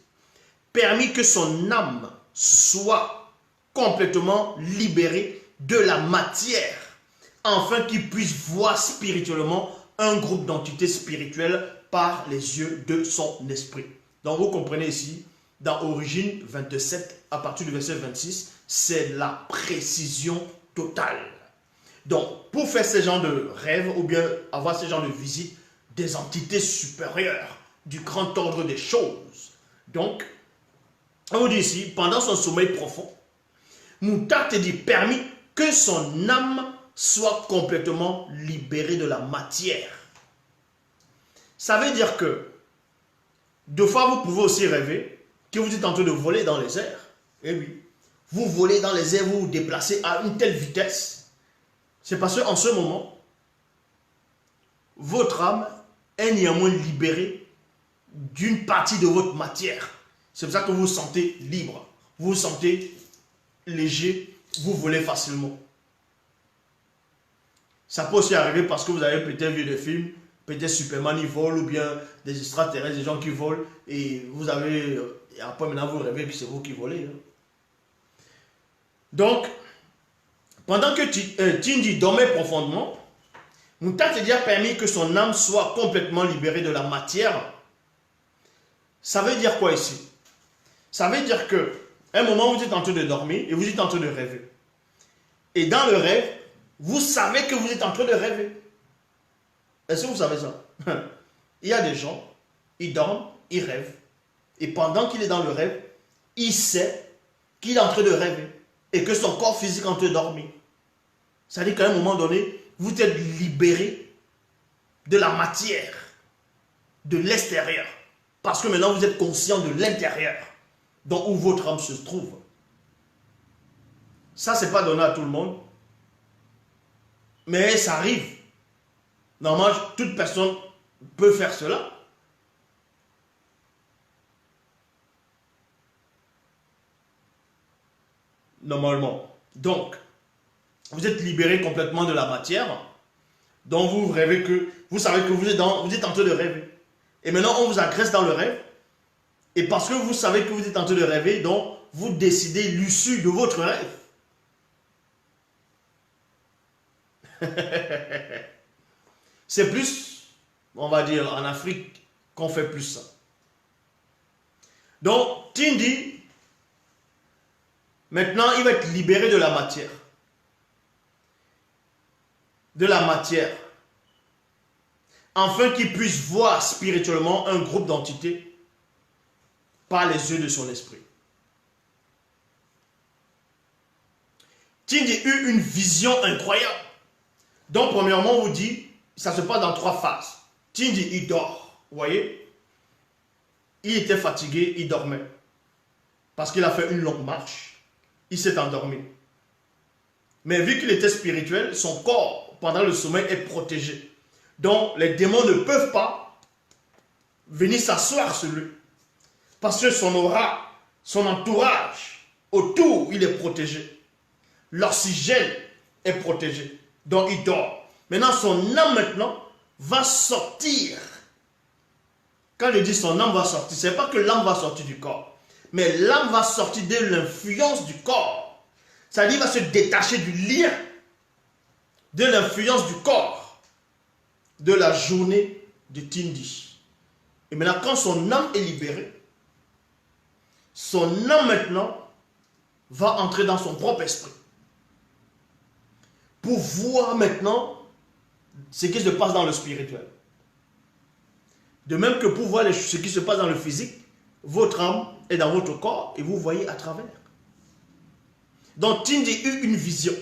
Permis que son âme soit complètement libérée de la matière, afin qu'il puisse voir spirituellement un groupe d'entités spirituelles par les yeux de son esprit. Donc vous comprenez ici, dans Origine 27, à partir du verset 26, c'est la précision totale. Donc, pour faire ce genre de rêve, ou bien avoir ce genre de visite des entités supérieures, du grand ordre des choses. Donc, on vous dit ici, pendant son sommeil profond, Mouta te dit permis que son âme soit complètement libérée de la matière. Ça veut dire que, deux fois, vous pouvez aussi rêver que vous êtes en train de voler dans les airs. Eh oui, vous volez dans les airs, vous vous déplacez à une telle vitesse. C'est parce qu'en ce moment, votre âme est néanmoins libérée d'une partie de votre matière. C'est pour ça que vous vous sentez libre, vous vous sentez léger, vous volez facilement. Ça peut aussi arriver parce que vous avez peut-être vu des films, peut-être Superman il vole ou bien des extraterrestres, des gens qui volent et vous avez, et après maintenant vous rêvez que c'est vous qui volez. Hein. Donc, pendant que Tindi dormait profondément, Mouta a permis que son âme soit complètement libérée de la matière. Ça veut dire quoi ici? Ça veut dire que, à un moment, vous êtes en train de dormir et vous êtes en train de rêver. Et dans le rêve, vous savez que vous êtes en train de rêver. Est-ce que vous savez ça? Il y a des gens, ils dorment, ils rêvent. Et pendant qu'il est dans le rêve, il sait qu'il est en train de rêver. Et que son corps physique est en train de dormir. C'est-à-dire qu'à un moment donné, vous êtes libéré de la matière, de l'extérieur. Parce que maintenant, vous êtes conscient de l'intérieur, donc où votre âme se trouve. Ça, ce n'est pas donné à tout le monde. Mais ça arrive. Normalement, toute personne peut faire cela. Normalement. Donc, vous êtes libéré complètement de la matière. Donc, vous rêvez que, vous savez que vous êtes en train de rêver. Et maintenant, on vous agresse dans le rêve. Et parce que vous savez que vous êtes en train de rêver, donc, vous décidez l'issue de votre rêve. C'est plus, on va dire, en Afrique qu'on fait plus ça. Donc, Tindi, maintenant, il va être libéré de la matière. De la matière. Afin qu'il puisse voir spirituellement un groupe d'entités par les yeux de son esprit. Tindi eut une vision incroyable. Donc, premièrement, on vous dit, ça se passe dans 3 phases. Tindi, il dort. Vous voyez? Il était fatigué, il dormait. Parce qu'il a fait une longue marche. Il s'est endormi. Mais vu qu'il était spirituel, son corps, pendant le sommeil, est protégé. Donc, les démons ne peuvent pas venir s'asseoir sur lui. Parce que son aura, son entourage, autour, il est protégé. L'oxygène est protégé. Donc, il dort. Maintenant, son âme, va sortir. Quand je dis son âme va sortir, ce n'est pas que l'âme va sortir du corps. Mais l'âme va sortir de l'influence du corps. C'est-à-dire, il va se détacher du lien de l'influence du corps de la journée de Tindi. Et maintenant, quand son âme est libérée, son âme va entrer dans son propre esprit. Pour voir maintenant ce qui se passe dans le spirituel. De même que pour voir ce qui se passe dans le physique, votre âme est dans votre corps et vous voyez à travers. Donc Tindi eut une vision.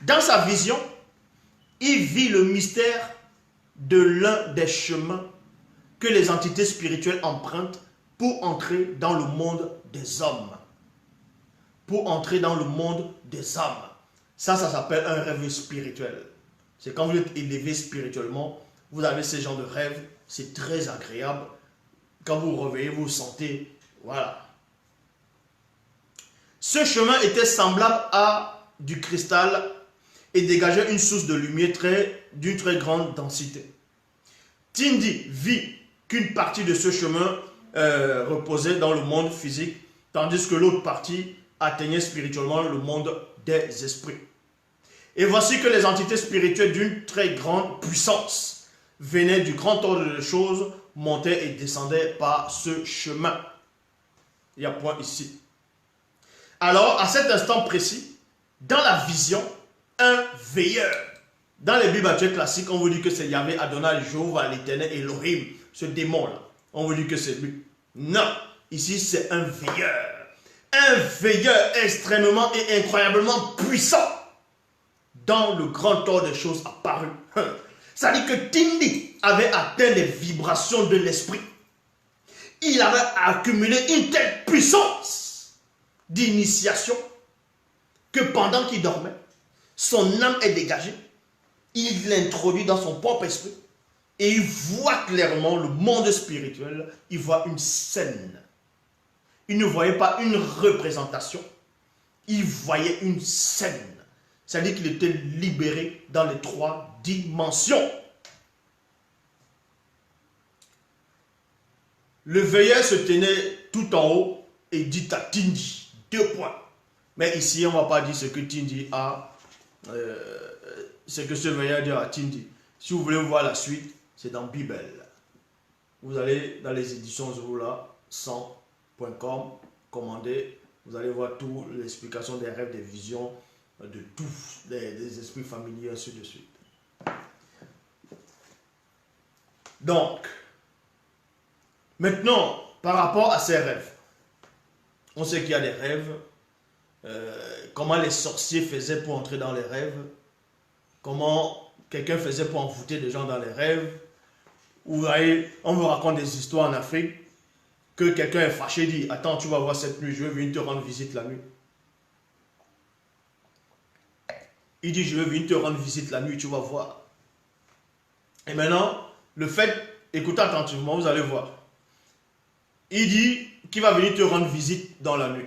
Dans sa vision, il vit le mystère de l'un des chemins que les entités spirituelles empruntent pour entrer dans le monde des hommes. Pour entrer dans le monde des hommes. Ça s'appelle un rêve spirituel. C'est quand vous êtes élevé spirituellement, vous avez ce genre de rêve, c'est très agréable. Quand vous vous réveillez, vous vous sentez, voilà. Ce chemin était semblable à du cristal et dégageait une source de lumière d'une très grande densité. Tindi vit qu'une partie de ce chemin reposait dans le monde physique, tandis que l'autre partie atteignait spirituellement le monde des esprits. Et voici que les entités spirituelles d'une très grande puissance venaient du grand ordre de choses, montaient et descendaient par ce chemin. Il y a point ici. Alors, à cet instant précis, dans la vision, un veilleur. Dans les Bibles actuelles classiques, on vous dit que c'est Yahvé, Adonai, Jéhovah, l'Éternel, Elohim, ce démon-là. On vous dit que c'est lui. Non, ici c'est un veilleur. Un veilleur extrêmement et incroyablement puissant dans le grand ordre des choses apparues. C'est-à-dire que Tindi avait atteint les vibrations de l'esprit. Il avait accumulé une telle puissance d'initiation que pendant qu'il dormait, son âme est dégagée. Il l'introduit dans son propre esprit et il voit clairement le monde spirituel. Il voit une scène. Il ne voyait pas une représentation. Il voyait une scène. C'est-à-dire qu'il était libéré dans les 3 dimensions. Le veilleur se tenait tout en haut et dit à Tindi, 2 points. Mais ici, on ne va pas dire ce que Tindi a, ce que ce veilleur dit à Tindi. Si vous voulez voir la suite, c'est dans Bible. Vous allez dans les éditions Zoula 100.com, commander, vous allez voir toute l'explication des rêves, des visions de tous, des esprits familiers, ainsi de suite. Donc, maintenant, par rapport à ces rêves, on sait qu'il y a des rêves, comment les sorciers faisaient pour entrer dans les rêves, comment quelqu'un faisait pour envoûter des gens dans les rêves. Vous voyez, on vous raconte des histoires en Afrique, que quelqu'un est fâché et dit, attends, tu vas voir cette nuit, je vais venir te rendre visite la nuit. Il dit, je vais venir te rendre visite la nuit, tu vas voir. Et maintenant, le fait, écoutez attentivement, vous allez voir. Il dit qu'il va venir te rendre visite dans la nuit.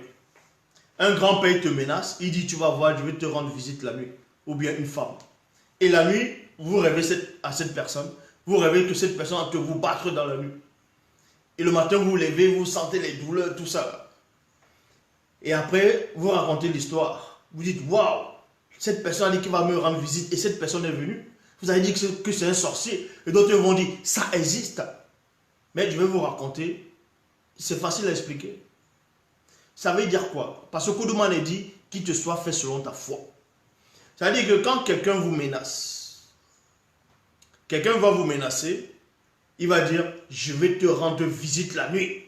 Un grand-père te menace, il dit, tu vas voir, je vais te rendre visite la nuit. Ou bien une femme. Et la nuit, vous rêvez à cette personne, vous rêvez que cette personne va vous battre dans la nuit. Et le matin, vous vous levez, vous sentez les douleurs, tout ça. Et après, vous racontez l'histoire. Vous dites, waouh, cette personne a dit qu'il va me rendre visite et cette personne est venue. Vous avez dit que c'est un sorcier. Et d'autres vont dire, ça existe. Mais je vais vous raconter, c'est facile à expliquer. Ça veut dire quoi? Parce que Koudouman est dit, qu'il te soit fait selon ta foi. Ça veut dire que quand quelqu'un vous menace, quelqu'un va vous menacer, il va dire, je vais te rendre visite la nuit.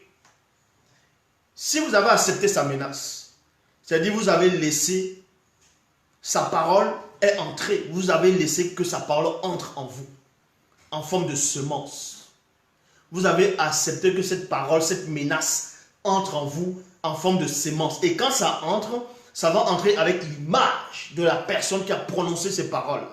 Si vous avez accepté sa menace, c'est-à-dire vous avez laissé sa parole est entrée, vous avez laissé que sa parole entre en vous, en forme de semence. Vous avez accepté que cette parole, cette menace entre en vous en forme de semence. Et quand ça entre, ça va entrer avec l'image de la personne qui a prononcé ces paroles.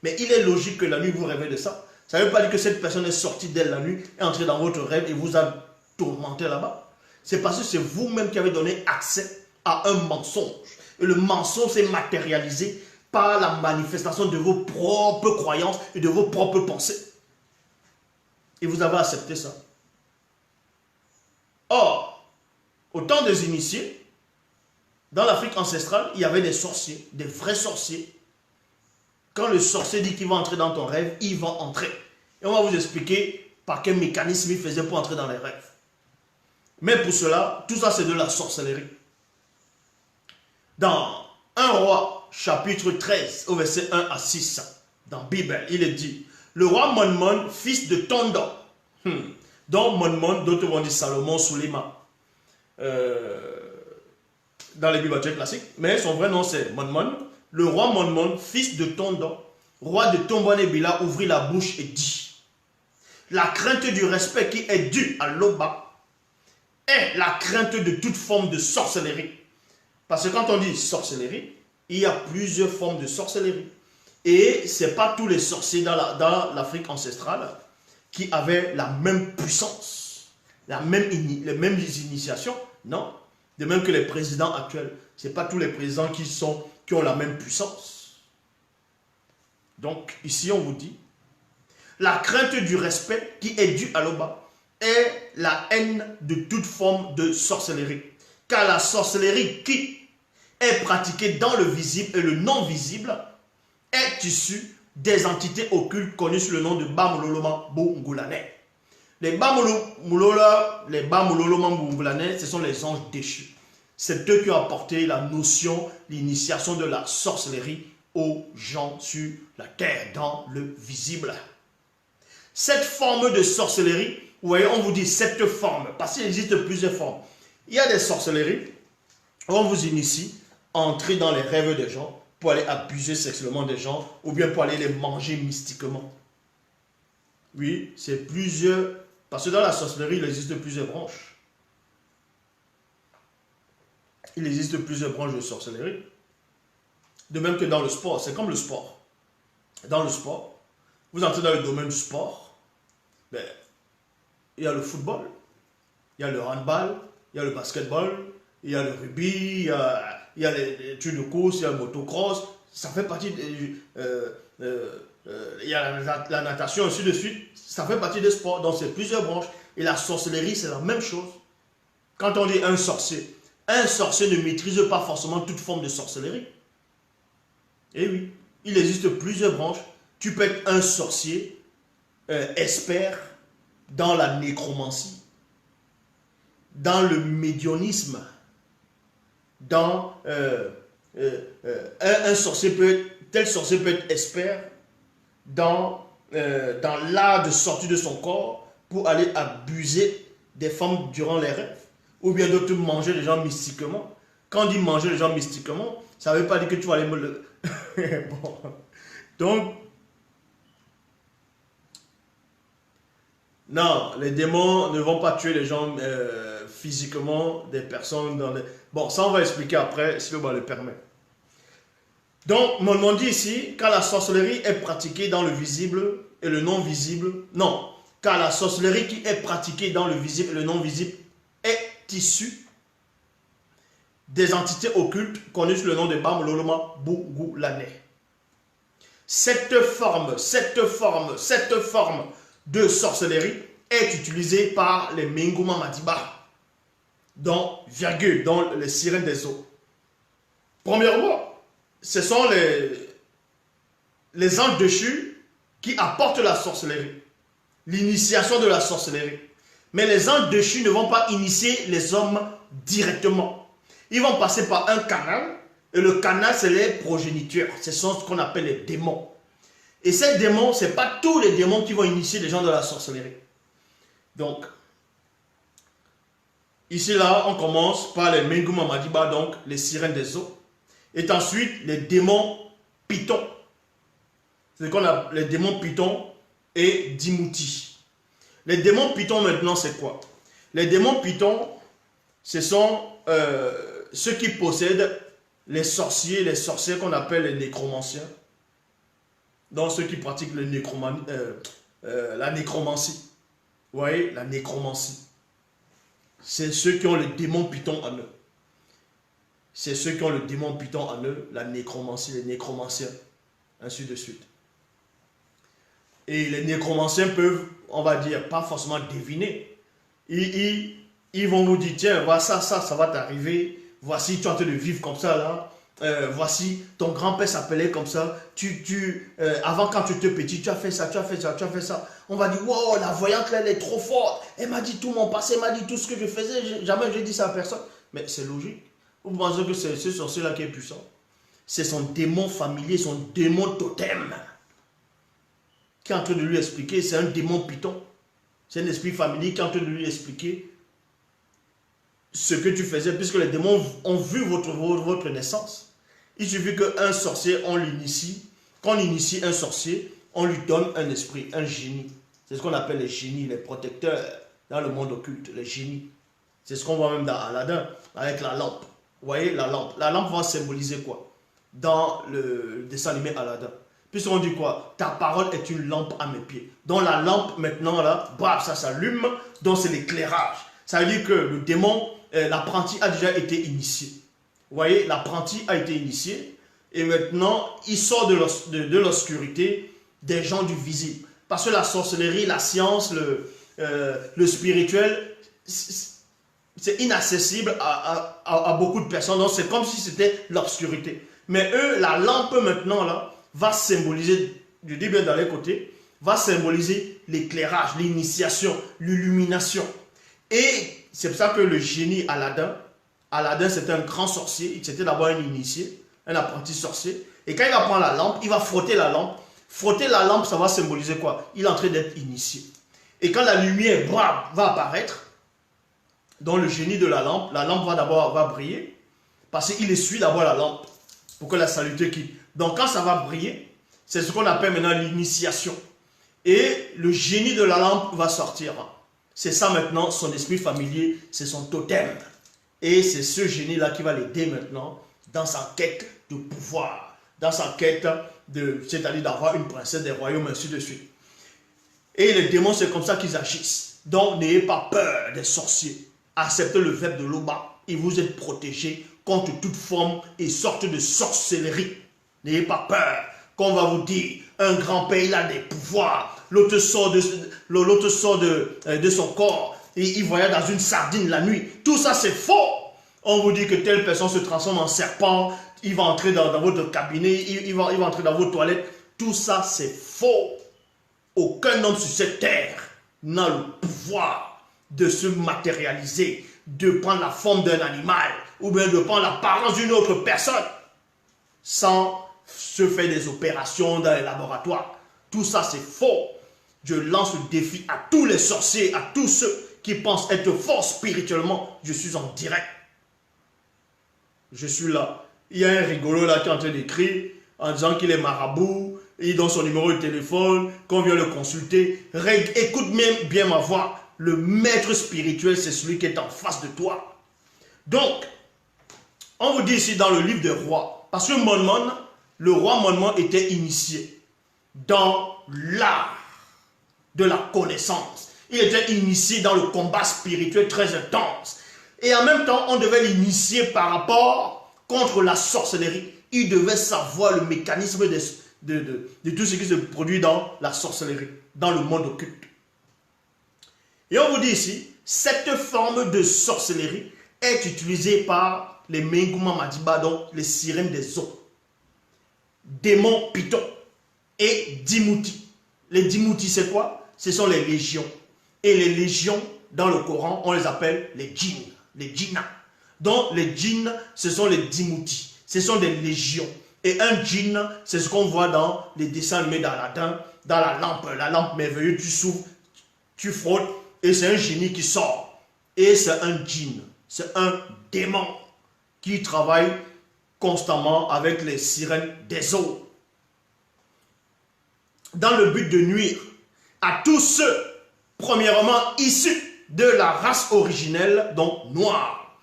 Mais il est logique que la nuit vous rêvez de ça. Ça ne veut pas dire que cette personne est sortie d'elle la nuit, est entrée dans votre rêve et vous a tourmenté là-bas. C'est parce que c'est vous-même qui avez donné accès à un mensonge. Et le mensonge s'est matérialisé par la manifestation de vos propres croyances et de vos propres pensées. Et vous avez accepté ça. Or, au temps des initiés, dans l'Afrique ancestrale, il y avait des sorciers, des vrais sorciers. Quand le sorcier dit qu'il va entrer dans ton rêve, il va entrer. Et on va vous expliquer par quel mécanisme il faisait pour entrer dans les rêves. Mais pour cela, tout ça c'est de la sorcellerie. Dans 1 Roi, chapitre 13, au verset 1 à 6, dans la Bible, il est dit, le roi Monmon, fils de Tondo, dont Monmon, d'autres vont dire Salomon Soulima, dans les bibliothèques classiques, mais son vrai nom c'est Monmon. Le roi Monmon, fils de Tondo, roi de Tombonebila, ouvrit la bouche et dit, la crainte du respect qui est due à l'Oba est la crainte de toute forme de sorcellerie. Parce que quand on dit sorcellerie, il y a plusieurs formes de sorcellerie. Et ce n'est pas tous les sorciers dans l'Afrique ancestrale qui avaient la même puissance, les mêmes initiations, non. De même que les présidents actuels, ce n'est pas tous les présidents qui ont la même puissance. Donc, ici, on vous dit, la crainte du respect qui est due à l'Oba est la haine de toute forme de sorcellerie. Car la sorcellerie qui est pratiquée dans le visible et le non-visible est issue des entités occultes connues sous le nom de Bamololoma Bungulane. Les Bamololoma Bungulane, ce sont les anges déchus. C'est eux qui ont apporté la notion, l'initiation de la sorcellerie aux gens sur la terre, dans le visible. Cette forme de sorcellerie, vous voyez, on vous dit cette forme, parce qu'il existe plusieurs formes. Il y a des sorcelleries, on vous initie à entrer dans les rêves des gens pour aller abuser sexuellement des gens ou bien pour aller les manger mystiquement. Oui, c'est plusieurs, parce que dans la sorcellerie, il existe plusieurs branches. Il existe plusieurs branches de sorcellerie. De même que dans le sport, c'est comme le sport. Dans le sport, vous entrez dans le domaine du sport, ben, il y a le football, il y a le handball, il y a le basketball, il y a le rugby, il y a les trucs de course, il y a le motocross, ça fait partie, il y a la natation, ainsi de suite, ça fait partie des sports, donc c'est plusieurs branches. Et la sorcellerie, c'est la même chose. Quand on dit un sorcier ne maîtrise pas forcément toute forme de sorcellerie. Et oui, il existe plusieurs branches. Tu peux être un sorcier expert dans la nécromancie, dans le médiunisme, dans un sorcier tel sorcier peut être expert dans l'art de sortir de son corps pour aller abuser des femmes durant les rêves. Ou bien d'autres manger les gens mystiquement. Quand on dit manger les gens mystiquement, ça ne veut pas dire que tu vas aller me le... Bon. Donc, non, les démons ne vont pas tuer les gens physiquement, des personnes dans les... Bon, ça on va expliquer après, si le le permet. Donc, on dit ici, quand la sorcellerie est pratiquée dans le visible et le non visible, non, car la sorcellerie qui est pratiquée dans le visible et le non visible est issue des entités occultes connues sous le nom de Bamloloma Bugulane. Cette forme de sorcellerie est utilisée par les Minguma Madiba, dont les sirènes des eaux. Premièrement, ce sont les anges déchus qui apportent la sorcellerie, l'initiation de la sorcellerie. Mais les anges déchus ne vont pas initier les hommes directement. Ils vont passer par un canal, et le canal, c'est les progénitures. Ce sont ce qu'on appelle les démons. Et ces démons, ce n'est pas tous les démons qui vont initier les gens de la sorcellerie. Donc, ici, là, on commence par les Menguma Madiba, donc les sirènes des eaux. Et ensuite, les démons pitons. C'est ce qu'on appelle les démons pitons et Dimouti. Les démons pitons, maintenant, c'est quoi? Les démons pitons, ce sont ceux qui possèdent les sorciers, les sorcières qu'on appelle les nécromanciens. Donc, ceux qui pratiquent la nécromancie. Vous voyez, la nécromancie. C'est ceux qui ont le démon python en eux. C'est ceux qui ont le démon python en eux, la nécromancie, les nécromanciens, ainsi de suite. Et les nécromanciens peuvent, on va dire, pas forcément deviner. Ils vont vous dire, tiens, voilà ça va t'arriver. Voici, tu es en train de vivre comme ça, là. Voici, ton grand-père s'appelait comme ça. Avant, quand tu étais petit, tu as fait ça, tu as fait ça, tu as fait ça. On va dire, wow, la voyante, là, elle est trop forte. Elle m'a dit tout mon passé, elle m'a dit tout ce que je faisais. Jamais je dis ça à personne. Mais c'est logique. Vous pensez que c'est ce sorcier-là qui est puissant? C'est son démon familier, son démon totem qui est en train de lui expliquer. C'est un démon python. C'est un esprit familier qui est en train de lui expliquer ce que tu faisais, puisque les démons ont vu votre naissance. Il suffit qu'un sorcier, on l'initie. Quand on initie un sorcier, on lui donne un esprit, un génie. C'est ce qu'on appelle les génies, les protecteurs dans le monde occulte, les génies. C'est ce qu'on voit même dans Aladdin, avec la lampe. Vous voyez, la lampe. La lampe va symboliser quoi? Dans le dessin animé Aladdin. Puisqu'on dit quoi? Ta parole est une lampe à mes pieds. Donc la lampe, maintenant, là, bam, ça s'allume. Donc c'est l'éclairage. Ça veut dire que le démon, l'apprenti a déjà été initié. Vous voyez, l'apprenti a été initié. Et maintenant, il sort de l'obscurité des gens du visible. Parce que la sorcellerie, la science, le spirituel, c'est inaccessible à beaucoup de personnes. Donc c'est comme si c'était l'obscurité. Mais eux, la lampe maintenant, là, va symboliser, je dis bien dans les côtés, va symboliser l'éclairage, l'initiation, l'illumination. Et c'est pour ça que le génie Aladdin c'était un grand sorcier, c'était d'abord un initié, un apprenti sorcier. Et quand il va prendre la lampe, il va frotter la lampe. Frotter la lampe, ça va symboliser quoi? Il est en train d'être initié. Et quand la lumière va apparaître, dans le génie de la lampe va briller, parce qu'il essuie d'abord la lampe, pour que la saleté quitte. Donc quand ça va briller, c'est ce qu'on appelle maintenant l'initiation. Et le génie de la lampe va sortir. C'est ça maintenant, son esprit familier, c'est son totem. Et c'est ce génie-là qui va l'aider maintenant dans sa quête de pouvoir, dans sa quête c'est-à-dire d'avoir une princesse des royaumes, ainsi de suite. Et les démons, c'est comme ça qu'ils agissent. Donc n'ayez pas peur des sorciers. Acceptez le verbe de l'Oba et vous êtes protégés contre toute forme et sorte de sorcellerie. N'ayez pas peur. Qu'on va vous dire, un grand-père, il a des pouvoirs. L'autre sort de son corps et il voyage dans une sardine la nuit. Tout ça, c'est faux. On vous dit que telle personne se transforme en serpent, il va entrer dans votre cabinet, il va entrer dans vos toilettes. Tout ça, c'est faux. Aucun homme sur cette terre n'a le pouvoir de se matérialiser, de prendre la forme d'un animal ou bien de prendre l'apparence d'une autre personne. sans se faire des opérations dans les laboratoires. Tout ça, c'est faux. Je lance le défi à tous les sorciers, à tous ceux qui pensent être forts spirituellement. Je suis en direct. Je suis là. Il y a un rigolo là qui est en train d'écrire en disant qu'il est marabout, il donne son numéro de téléphone, qu'on vient le consulter. Écoute bien ma voix. Le maître spirituel, c'est celui qui est en face de toi. Donc, on vous dit ici dans le livre des rois, parce que Mon, le roi Mon était initié dans l'art de la connaissance. Il était initié dans le combat spirituel très intense. Et en même temps, on devait l'initier par rapport contre la sorcellerie. Il devait savoir le mécanisme de tout ce qui se produit dans la sorcellerie, dans le monde occulte. Et on vous dit ici, cette forme de sorcellerie est utilisée par les Menguma Madiba, donc les sirènes des eaux, démons Python et Dimouti. Les Dimouti, c'est quoi? Ce sont les légions. Et les légions, dans le Coran, on les appelle les djinns, les djinnas. Donc les djinns, ce sont les Dimouti. Ce sont des légions. Et un djinn, c'est ce qu'on voit dans les dessins animés d'Aladin, dans la lampe merveilleuse, tu s'ouvres, tu frottes, et c'est un génie qui sort. Et c'est un djinn, c'est un démon qui travaille constamment avec les sirènes des eaux. Dans le but de nuire à tous ceux, premièrement issus de la race originelle, donc noire,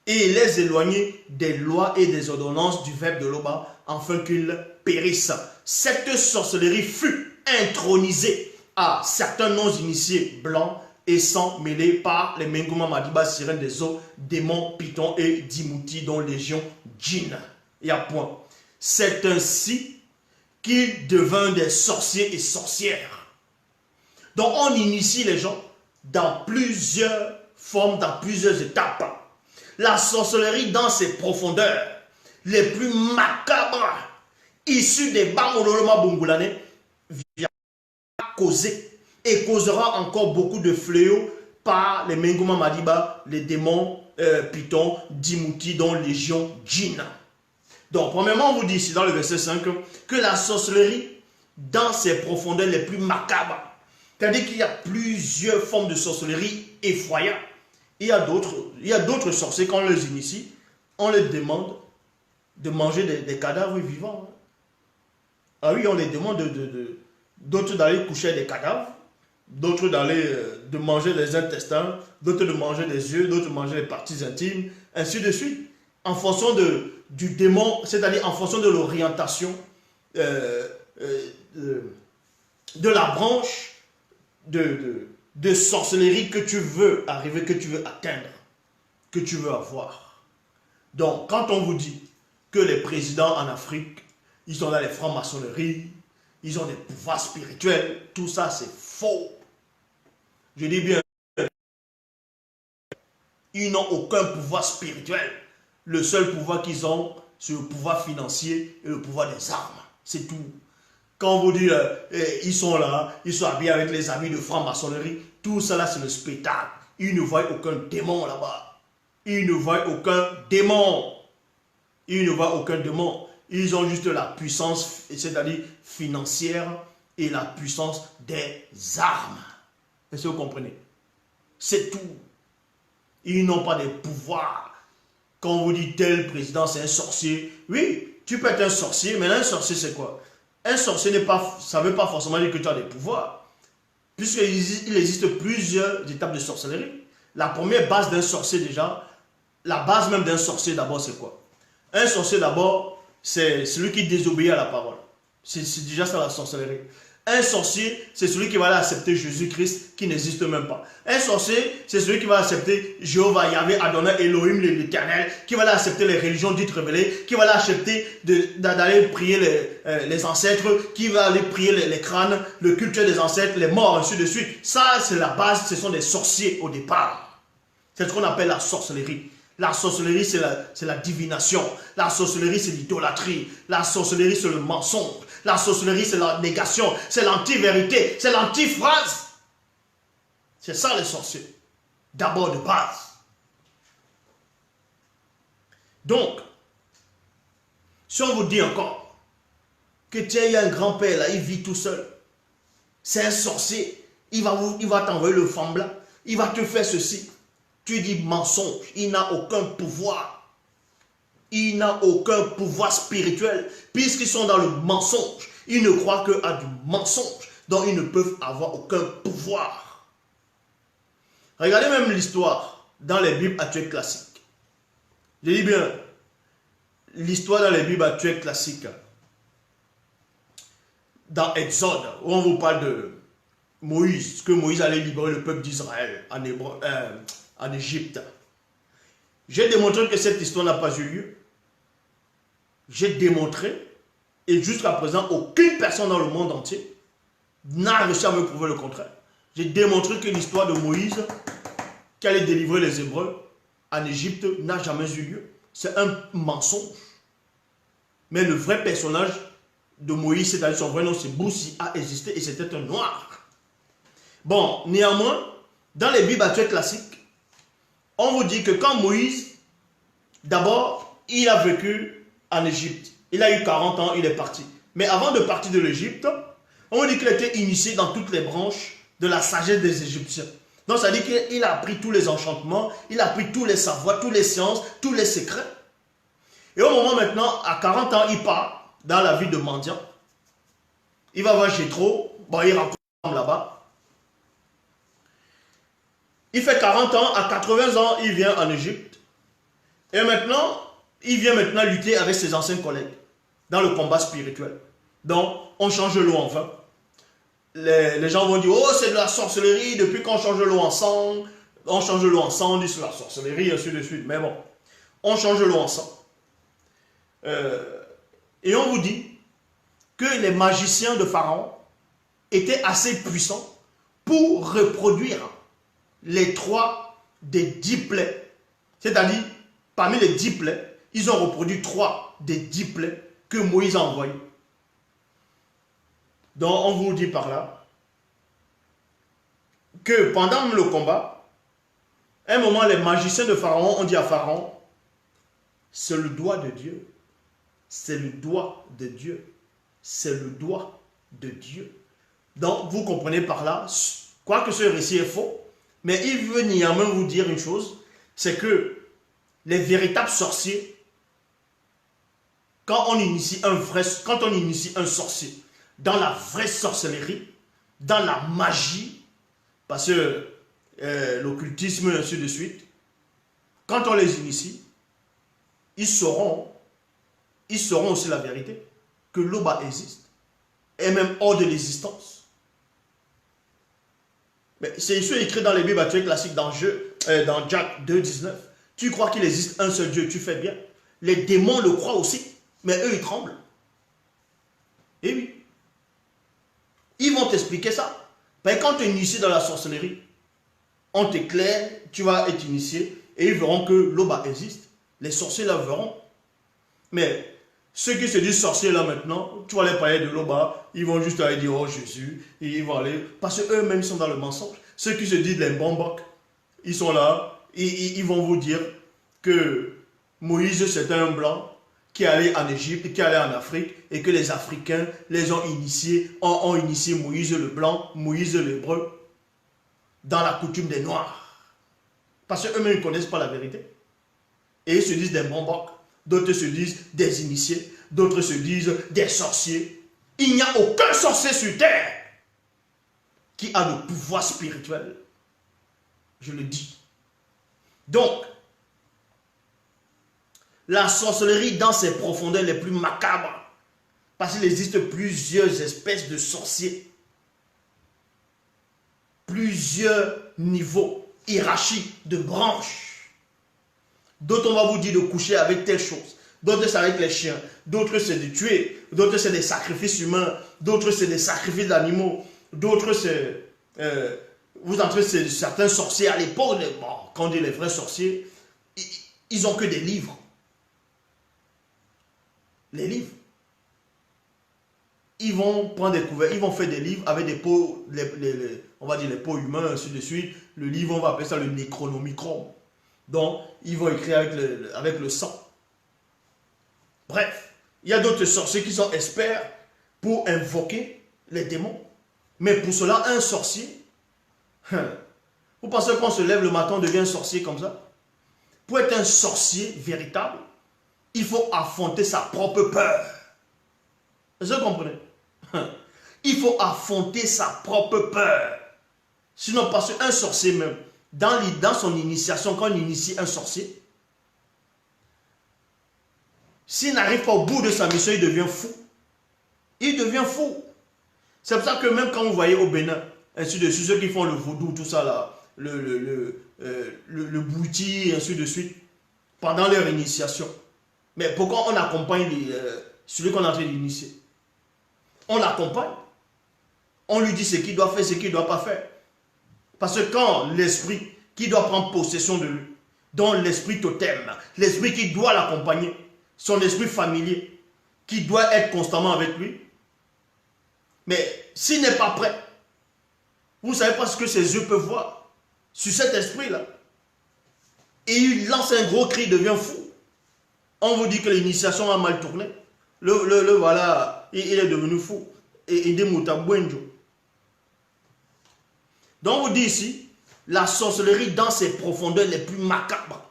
et les éloigner des lois et des ordonnances du verbe de l'Oba, afin qu'ils périssent. Cette sorcellerie fut intronisée à certains non-initiés blancs et sans mêlés par les Menguma Madiba, sirènes des eaux, démons, Python et Dimouti, dont légion djinn. Il y a point. C'est ainsi qu'ils deviennent des sorciers et sorcières. Donc on initie les gens dans plusieurs formes, dans plusieurs étapes. La sorcellerie dans ses profondeurs les plus macabres, issues des Bamololoma Bungulane, vient causer et causera encore beaucoup de fléaux par les Menguma Madiba, les démons Python, Dimouti, dont légion djinn. Donc, premièrement, on vous dit ici dans le verset 5 que la sorcellerie, dans ses profondeurs les plus macabres, c'est-à-dire qu'il y a plusieurs formes de sorcellerie effroyables. Il y a d'autres sorciers, quand on les initie, on les demande de manger des cadavres vivants. Ah oui, on les demande d'autres d'aller coucher des cadavres, d'autres de manger des intestins, d'autres de manger des yeux, d'autres de manger les parties intimes, ainsi de suite. En fonction du démon, c'est-à-dire en fonction de l'orientation de la branche de sorcellerie que tu veux arriver, que tu veux atteindre, que tu veux avoir. Donc, quand on vous dit que les présidents en Afrique, ils sont dans les francs-maçonneries, ils ont des pouvoirs spirituels, tout ça c'est faux. Je dis bien, ils n'ont aucun pouvoir spirituel. Le seul pouvoir qu'ils ont, c'est le pouvoir financier et le pouvoir des armes. C'est tout. Quand on vous dit, ils sont là, ils sont habillés avec les habits de franc-maçonnerie, tout ça là c'est le spectacle. Ils ne voient aucun démon là-bas. Ils ne voient aucun démon. Ils ne voient aucun démon. Ils ont juste la puissance, c'est-à-dire financière, et la puissance des armes. Est-ce que vous comprenez? C'est tout. Ils n'ont pas de pouvoir. Quand on vous dit tel président c'est un sorcier, oui, tu peux être un sorcier, mais un sorcier c'est quoi? Un sorcier ça ne veut pas forcément dire que tu as des pouvoirs. Puisqu'il existe plusieurs étapes de sorcellerie. La première base d'un sorcier déjà, la base même d'un sorcier d'abord c'est quoi? Un sorcier d'abord, c'est celui qui désobéit à la parole. C'est déjà ça la sorcellerie. Un sorcier, c'est celui qui va aller accepter Jésus-Christ qui n'existe même pas. Un sorcier, c'est celui qui va accepter Jéhovah, Yahvé, Adonai, Elohim, l'Éternel, qui va aller accepter les religions dites révélées, qui va aller accepter d'aller prier les ancêtres, qui va aller prier les crânes, le culte des ancêtres, les morts, ainsi de suite. Ça, c'est la base, ce sont des sorciers au départ. C'est ce qu'on appelle la sorcellerie. La sorcellerie, c'est la divination. La sorcellerie, c'est l'idolâtrie. La sorcellerie, c'est le mensonge. La sorcellerie, c'est la négation. C'est l'anti-vérité. C'est l'anti-phrase. C'est ça les sorciers. D'abord de base. Donc, Si on vous dit encore que tiens, il y a un grand-père là, il vit tout seul. C'est un sorcier. Il va t'envoyer le femme là. Il va te faire ceci. Tu dis mensonge. Il n'a aucun pouvoir. Il n'a aucun pouvoir spirituel. Puisqu'ils sont dans le mensonge. Ils ne croient qu'à du mensonge. Donc ils ne peuvent avoir aucun pouvoir. Regardez même l'histoire dans les Bibles actuelles classiques. Je dis bien, l'histoire dans les Bibles actuelles classiques. Dans Exode, où on vous parle de Moïse, que Moïse allait libérer le peuple d'Israël en Égypte. J'ai démontré que cette histoire n'a pas eu lieu. J'ai démontré, et jusqu'à présent, aucune personne dans le monde entier n'a réussi à me prouver le contraire. J'ai démontré que l'histoire de Moïse, qui allait délivrer les Hébreux en Égypte, n'a jamais eu lieu. C'est un mensonge. Mais le vrai personnage de Moïse, c'est-à-dire son vrai nom, c'est Boussi, a existé et c'était un noir. Bon, néanmoins, dans les Bibles actuelles classiques, on vous dit que quand Moïse, d'abord, il a vécu en Égypte. Il a eu 40 ans, il est parti. Mais avant de partir de l'Égypte, on vous dit qu'il était initié dans toutes les branches de la sagesse des Égyptiens. Donc, ça dit qu'il a appris tous les enchantements, il a appris tous les savoirs, toutes les sciences, tous les secrets. Et au moment maintenant, à 40 ans, il part dans la ville de mendiant. Il va voir Jéthro, bon, il rencontre là-bas. Il fait 40 ans, à 80 ans, il vient en Égypte. Et maintenant, il vient maintenant lutter avec ses anciens collègues dans le combat spirituel. Donc, on change l'eau en vin. Les gens vont dire, oh, c'est de la sorcellerie, depuis qu'on change l'eau en sang, on change l'eau en sang, on dit c'est la sorcellerie, ainsi de suite. Mais bon, on change l'eau en sang. Et on vous dit que les magiciens de Pharaon étaient assez puissants pour reproduire les 3 des 10 plaies. C'est-à-dire, parmi les 10 plaies, ils ont reproduit 3 des 10 plaies que Moïse a envoyées. Donc, on vous dit par là que pendant le combat, à un moment, les magiciens de Pharaon ont dit à Pharaon, c'est le doigt de Dieu. C'est le doigt de Dieu. C'est le doigt de Dieu. Donc, vous comprenez par là, quoique ce récit est faux, mais il veut néanmoins vous dire une chose, c'est que les véritables sorciers, quand on initie un sorcier dans la vraie sorcellerie, dans la magie, parce que l'occultisme et ainsi de suite, quand on les initie, ils sauront aussi la vérité, que l'Oba existe, et même hors de l'existence. Mais c'est écrit dans les Bibles actuelles classiques, dans Jacques 2,19. Tu crois qu'il existe un seul Dieu, tu fais bien. Les démons le croient aussi, mais eux, ils tremblent. Et oui. Ils vont t'expliquer ça. Mais quand tu es initié dans la sorcellerie, on t'éclaire, tu vas être initié, et ils verront que l'Oba existe. Les sorciers là verront. Mais ceux qui se disent sorciers là maintenant, tu vas les parler de l'Oba, ils vont juste aller dire oh Jésus, et ils vont aller, parce qu'eux-mêmes sont dans le mensonge. Ceux qui se disent les Bambok, ils sont là, ils vont vous dire que Moïse c'était un blanc qui allait en Égypte, qui allait en Afrique, et que les Africains les ont initiés, ont initié Moïse le blanc, Moïse l'hébreu, dans la coutume des Noirs. Parce qu'eux-mêmes ne connaissent pas la vérité. Et ils se disent des Bambok. D'autres se disent des initiés, d'autres se disent des sorciers. Il n'y a aucun sorcier sur terre qui a le pouvoir spirituel. Je le dis. Donc, la sorcellerie dans ses profondeurs les plus macabres, parce qu'il existe plusieurs espèces de sorciers, plusieurs niveaux, hiérarchies de branches. D'autres, on va vous dire de coucher avec telle chose. D'autres, c'est avec les chiens. D'autres, c'est de tuer. D'autres, c'est des sacrifices humains. D'autres, c'est des sacrifices d'animaux. D'autres, c'est... vous entrez certains sorciers à l'époque. Bon, quand on dit les vrais sorciers, ils n'ont que des livres. Les livres. Ils vont prendre des couverts. Ils vont faire des livres avec des peaux, on va dire les peaux humains, ainsi de suite. Le livre, on va appeler ça le Necronomicon. Donc, ils vont écrire avec le sang. Bref, Il y a d'autres sorciers qui sont experts pour invoquer les démons. Mais pour cela, un sorcier, vous pensez qu'on se lève le matin, on devient un sorcier comme ça? Pour être un sorcier véritable, il faut affronter sa propre peur. Est-ce que vous comprenez? Il faut affronter sa propre peur. Sinon, parce qu'un sorcier même, dans son initiation, quand on initie un sorcier, s'il n'arrive pas au bout de sa mission, il devient fou. Il devient fou. C'est pour ça que même quand vous voyez au Bénin, ainsi de suite, ceux qui font le vaudou, tout ça là, le bouti, ainsi de suite, pendant leur initiation. Mais pourquoi on accompagne celui qu'on est en train d'initier? On l'accompagne. On lui dit ce qu'il doit faire, ce qu'il ne doit pas faire. Parce que quand l'esprit qui doit prendre possession de lui, dont l'esprit totem, l'esprit qui doit l'accompagner, son esprit familier, qui doit être constamment avec lui, mais s'il n'est pas prêt, vous ne savez pas ce que ses yeux peuvent voir sur cet esprit-là. Et il lance un gros cri, il devient fou. On vous dit que l'initiation a mal tourné. Le voilà, il est devenu fou. Et il dit Moutabouenjo. Donc on vous dit ici, la sorcellerie dans ses profondeurs les plus macabres,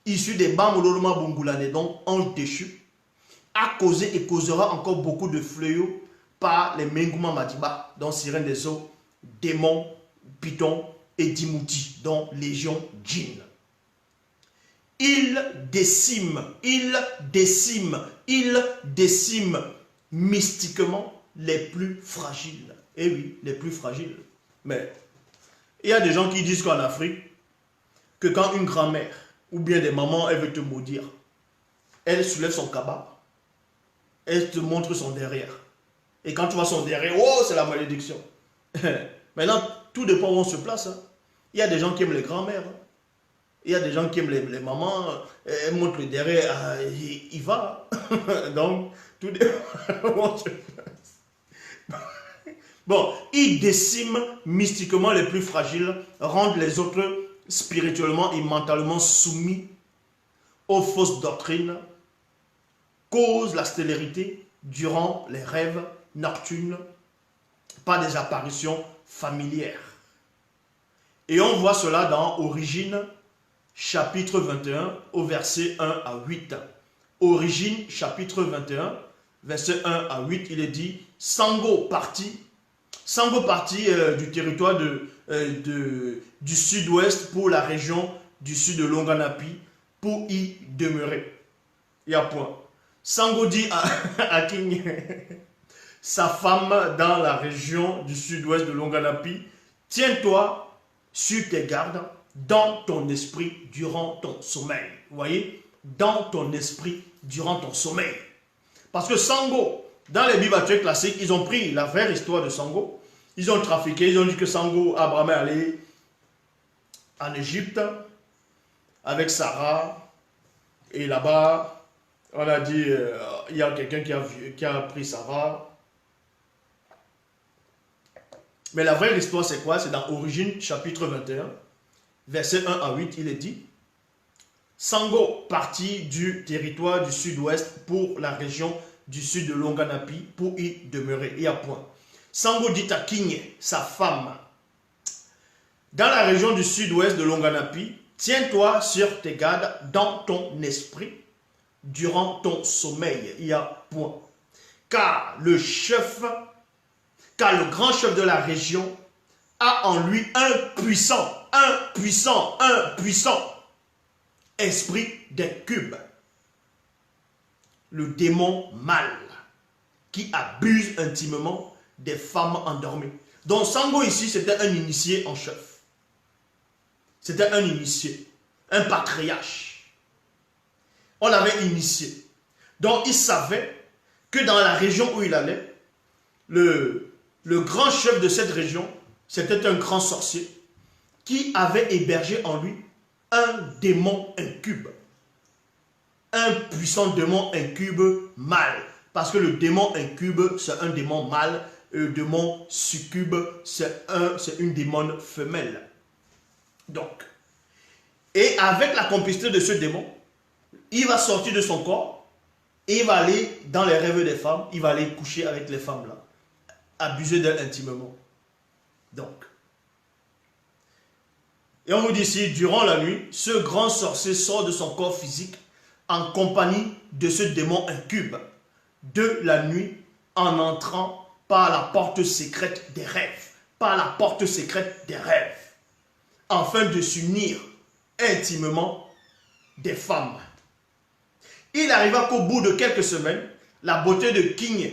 issue des Bamololoma Bungulane, donc ange déchu, a causé et causera encore beaucoup de fléaux par les Mengouma Madiba, dont sirène des eaux, démons, pitons et dimouti, dont légion djinn. Il décime mystiquement les plus fragiles. Eh oui, les plus fragiles. Mais il y a des gens qui disent qu'en Afrique, que quand une grand-mère ou bien des mamans, elle veut te maudire, elle soulève son cabas, elle te montre son derrière. Et quand tu vois son derrière, oh, c'est la malédiction. Maintenant, tout dépend où on se place. Hein. Il y a des gens qui aiment les grand-mères. Hein. Il y a des gens qui aiment les mamans. Elles montrent le derrière, il va. Donc, tout dépend où on se place. Bon, il décime mystiquement les plus fragiles, rendent les autres spirituellement et mentalement soumis aux fausses doctrines, cause la stérilité durant les rêves nocturnes par des apparitions familières. Et on voit cela dans Origine, chapitre 21, au verset 1 à 8. Origine, chapitre 21, verset 1 à 8, il est dit, Sango partit du territoire du sud-ouest pour la région du sud de Longanapi pour y demeurer. Il y a point. Sango dit à King, sa femme dans la région du sud-ouest de Longanapi, tiens-toi sur tes gardes dans ton esprit durant ton sommeil. Vous voyez, dans ton esprit durant ton sommeil. Parce que Sango, dans les Bibles actuelles classiques, ils ont pris la vraie histoire de Sango, ils ont trafiqué, ils ont dit que Sango, Abraham est allé en Égypte avec Sarah, et là-bas, on a dit, il y a quelqu'un qui a pris Sarah. Mais la vraie histoire, c'est quoi? C'est dans Origine, chapitre 21, verset 1 à 8, il est dit, Sango partit du territoire du sud-ouest pour la région du sud de Longanapi pour y demeurer. Il y a point. Sango dit à King, sa femme, dans la région du sud-ouest de Longanapi, tiens-toi sur tes gardes dans ton esprit durant ton sommeil. Il y a point. Car le grand chef de la région a en lui un puissant esprit d'incube. Le démon mâle qui abuse intimement des femmes endormies. Donc Sango ici, c'était un initié en chef. C'était un initié, un patriarche. On l'avait initié. Donc il savait que dans la région où il allait, le grand chef de cette région, c'était un grand sorcier qui avait hébergé en lui un démon incube. Un puissant démon incube mâle. Parce que le démon incube, c'est un démon mâle. Et le démon succube, c'est une démon femelle. Donc, et avec la complicité de ce démon, il va sortir de son corps Et il va aller dans les rêves des femmes, il va aller coucher avec les femmes là, abuser d'elles intimement. Donc, et on vous dit ici, durant la nuit, ce grand sorcier sort de son corps physique en compagnie de ce démon incube de la nuit en entrant par la porte secrète des rêves, par la porte secrète des rêves, afin de s'unir intimement des femmes. Il arriva qu'au bout de quelques semaines, la beauté de King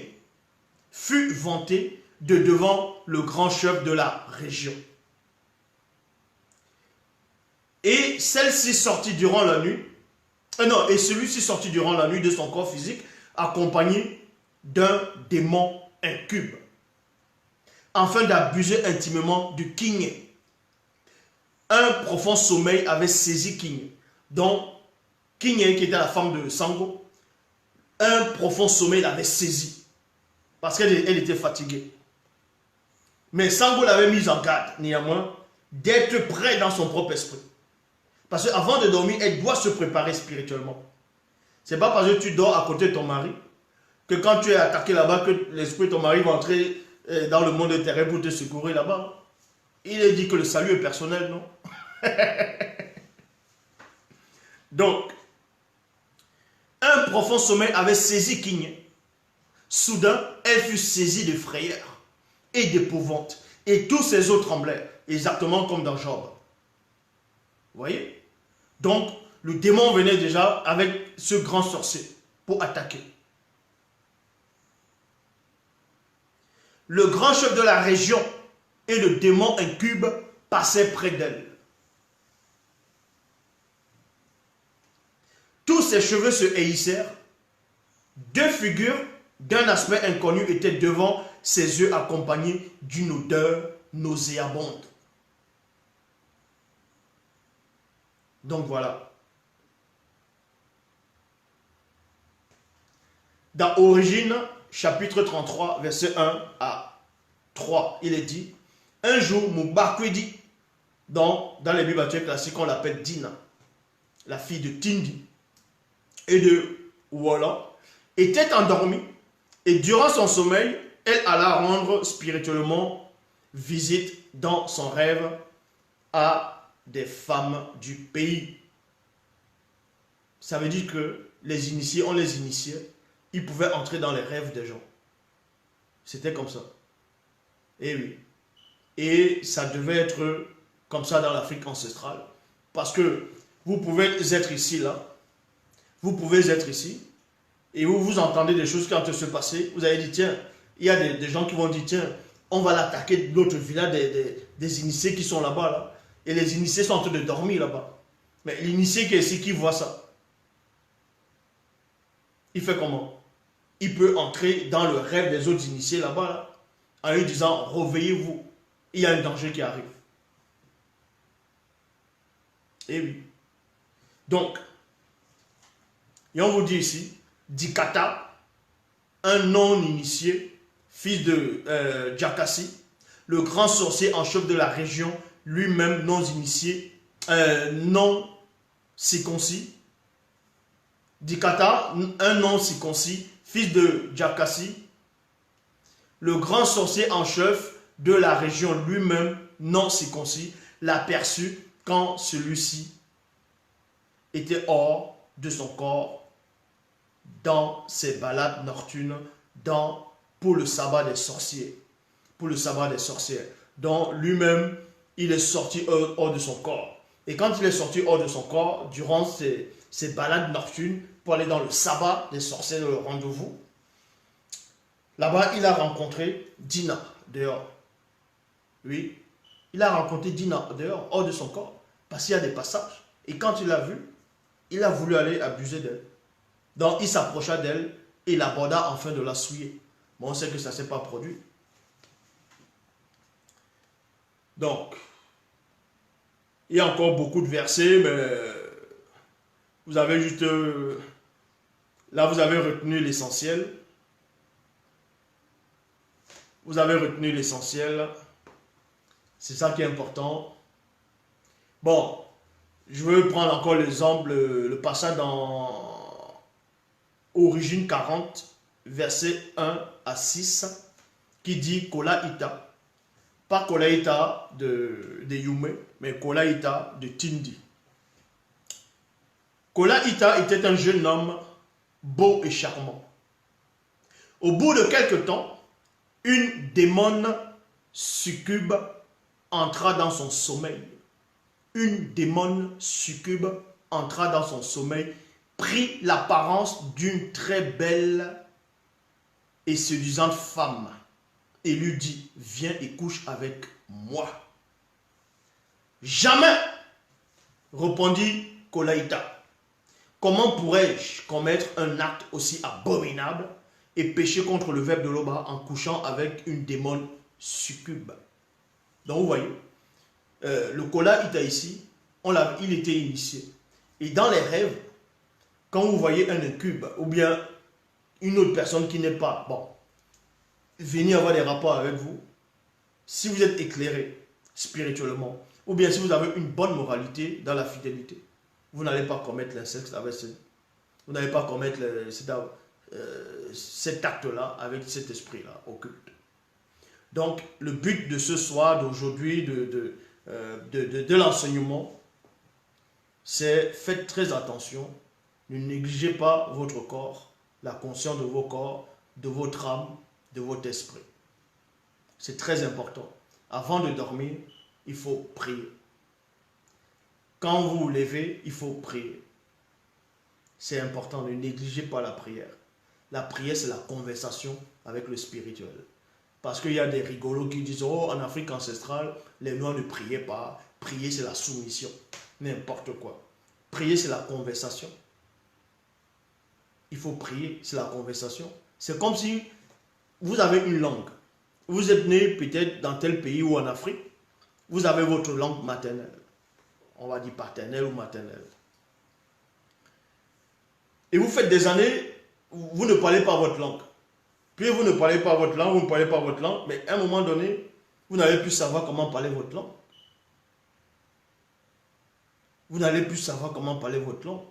fut vantée de devant le grand chef de la région. Et celle-ci sortit durant la nuit, et celui-ci sortit durant la nuit de son corps physique, accompagné d'un démon incube, afin d'abuser intimement du King. Un profond sommeil avait saisi King, dont King, qui était la femme de Sango, un profond sommeil l'avait saisi, parce qu'elle était fatiguée. Mais Sango l'avait mise en garde, néanmoins, d'être prêt dans son propre esprit. Parce qu'avant de dormir, elle doit se préparer spirituellement. Ce n'est pas parce que tu dors à côté de ton mari que quand tu es attaqué là-bas, que l'esprit de ton mari va entrer dans le monde terrestre pour te secourir là-bas. Il est dit que le salut est personnel, non? Donc, un profond sommeil avait saisi King. Soudain, elle fut saisie de frayeur et d'épouvante. Et tous ses os tremblèrent, exactement comme dans Job. Vous voyez? Donc, le démon venait déjà avec ce grand sorcier pour attaquer. Le grand chef de la région et le démon incube passaient près d'elle. Tous ses cheveux se hérissèrent. Deux figures d'un aspect inconnu étaient devant ses yeux, accompagnées d'une odeur nauséabonde. Donc voilà. Dans Origine, chapitre 33, verset 1 à 3, il est dit, un jour, Mubakwedi, dans les Bibles classiques, on l'appelle Dina, la fille de Tindi et de Walla, était endormie et durant son sommeil, elle alla rendre spirituellement visite dans son rêve à des femmes du pays. Ça veut dire que les initiés, on les initiait, ils pouvaient entrer dans les rêves des gens. C'était comme ça. Et oui. Et ça devait être comme ça dans l'Afrique ancestrale. Parce que vous pouvez être ici, là. Vous pouvez être ici. Et vous entendez des choses qui ont se passer. Vous avez dit, tiens, il y a des gens qui vont dire, tiens, on va l'attaquer de l'autre village des initiés qui sont là-bas, là. Et les initiés sont en train de dormir là-bas. Mais l'initié qui est ici, qui voit ça, il fait comment? Il peut entrer dans le rêve des autres initiés là-bas, là, en lui disant, réveillez-vous, il y a un danger qui arrive. Et oui. Donc, et on vous dit ici, Dikata, un non-initié, fils de Jakassi, le grand sorcier en chef de la région, lui-même non-initié, non-circoncis. Dikata, un non-circoncis, fils de Jakassi, le grand sorcier en chef de la région, lui-même non-circoncis, l'aperçut quand celui-ci était hors de son corps dans ses balades nocturnes pour le sabbat des sorciers. Pour le sabbat des sorcières. Donc lui-même, il est sorti hors de son corps. Et quand il est sorti hors de son corps, durant ses balades nocturnes, pour aller dans le sabbat des sorcières, le rendez-vous, là-bas, il a rencontré Dina, dehors. Oui, il a rencontré Dina, dehors, hors de son corps, parce qu'il y a des passages. Et quand il l'a vu, il a voulu aller abuser d'elle. Donc, il s'approcha d'elle et il aborda afin de la souiller. Bon, on sait que ça ne s'est pas produit. Donc, il y a encore beaucoup de versets, mais vous avez juste... là, vous avez retenu l'essentiel. Vous avez retenu l'essentiel. C'est ça qui est important. Bon, je veux prendre encore l'exemple, le passage dans Origine 40, verset 1 à 6, qui dit Kola Ita. Pas Kola Ita de Yume, mais Kola Ita de Tindi. Kola Ita était un jeune homme beau et charmant. Au bout de quelque temps, une démone succube entra dans son sommeil. Une démone succube entra dans son sommeil, prit l'apparence d'une très belle et séduisante femme et lui dit, viens et couche avec moi. Jamais, répondit Kolaïta. Comment pourrais-je commettre un acte aussi abominable et pécher contre le verbe de Loba en couchant avec une démone succube? Donc vous voyez, le Kolaïta ici, il était initié. Et dans les rêves, quand vous voyez un incube ou bien une autre personne qui n'est pas, venir avoir des rapports avec vous, si vous êtes éclairé spirituellement, ou bien si vous avez une bonne moralité dans la fidélité, vous n'allez pas commettre l'inceste avec vous n'allez pas commettre cet acte-là avec cet esprit-là occulte. Donc, le but de ce soir, d'aujourd'hui, de l'enseignement, c'est faites très attention, ne négligez pas votre corps, la conscience de vos corps, de votre âme, de votre esprit. C'est très important. Avant de dormir, il faut prier. Quand vous vous levez, il faut prier. C'est important, ne négligez pas la prière. La prière, c'est la conversation avec le spirituel. Parce qu'il y a des rigolos qui disent, oh, en Afrique ancestrale, les Noirs ne priaient pas. Prier, c'est la soumission. N'importe quoi. Prier, c'est la conversation. Il faut prier, c'est la conversation. C'est comme si vous avez une langue. Vous êtes né peut-être dans tel pays ou en Afrique. Vous avez votre langue maternelle. On va dire paternelle ou maternelle. Et vous faites des années, vous ne parlez pas votre langue. Puis vous ne parlez pas votre langue, vous ne parlez pas votre langue, mais à un moment donné, vous n'allez plus savoir comment parler votre langue. Vous n'allez plus savoir comment parler votre langue.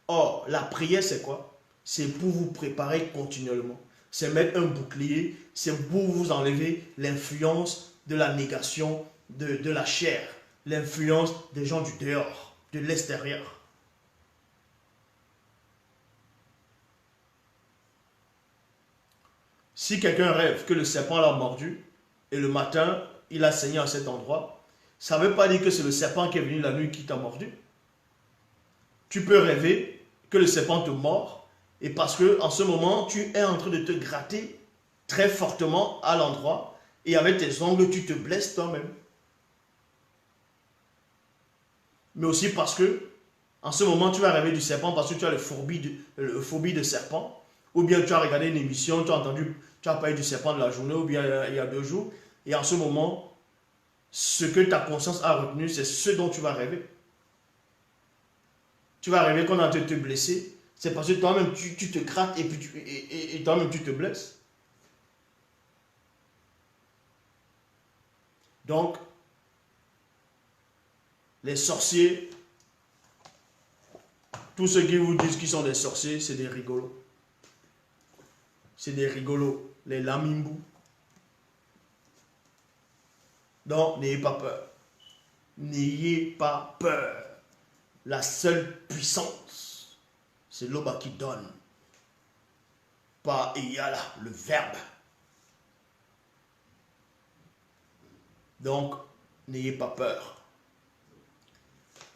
Or, la prière, c'est quoi? C'est pour vous préparer continuellement. C'est mettre un bouclier, c'est pour vous enlever l'influence de la négation de la chair, l'influence des gens du dehors, de l'extérieur. Si quelqu'un rêve que le serpent l'a mordu et le matin, il a saigné à cet endroit, ça ne veut pas dire que c'est le serpent qui est venu la nuit qui t'a mordu. Tu peux rêver que le serpent te mord et parce que en ce moment, tu es en train de te gratter très fortement à l'endroit et avec tes ongles, tu te blesses toi-même. Mais aussi parce que en ce moment, tu vas rêver du serpent parce que tu as le phobie de serpent. Ou bien tu as regardé une émission, tu as parlé du serpent de la journée, ou bien il y a 2 jours. Et en ce moment, ce que ta conscience a retenu, c'est ce dont tu vas rêver. Tu vas rêver qu'on a te blesser. C'est parce que toi-même, tu te grattes et, puis toi-même, tu te blesses. Donc, les sorciers, tous ceux qui vous disent qu'ils sont des sorciers, c'est des rigolos. C'est des rigolos, les lamimbu. Donc, n'ayez pas peur. N'ayez pas peur. La seule puissance, c'est l'Oba qui donne. Pas Iyala, le verbe. Donc, n'ayez pas peur.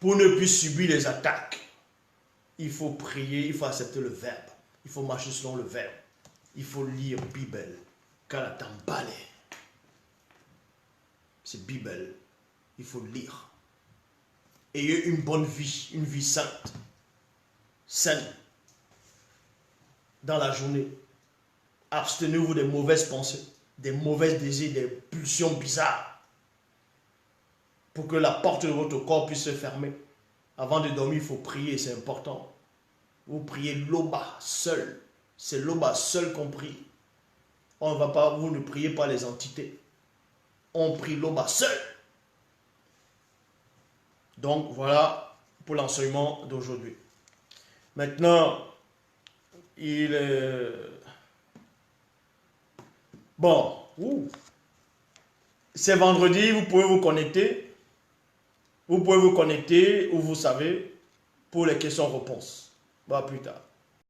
Pour ne plus subir les attaques, il faut prier, il faut accepter le verbe. Il faut marcher selon le verbe. Il faut lire Bible. Kalatambale. C'est Bible. Il faut lire. Ayez une bonne vie, une vie sainte. Saine. Dans la journée. Abstenez-vous des mauvaises pensées, des mauvais désirs, des pulsions bizarres. Pour que la porte de votre corps puisse se fermer. Avant de dormir, il faut prier, c'est important. Vous priez l'Oba seul. C'est l'Oba seul qu'on prie. On ne va pas, vous ne priez pas les entités. On prie l'Oba seul. Donc voilà pour l'enseignement d'aujourd'hui. Maintenant, Il bon, c'est vendredi, vous pouvez vous connecter. Vous pouvez vous connecter où vous savez pour les questions-réponses. Bon, à plus tard.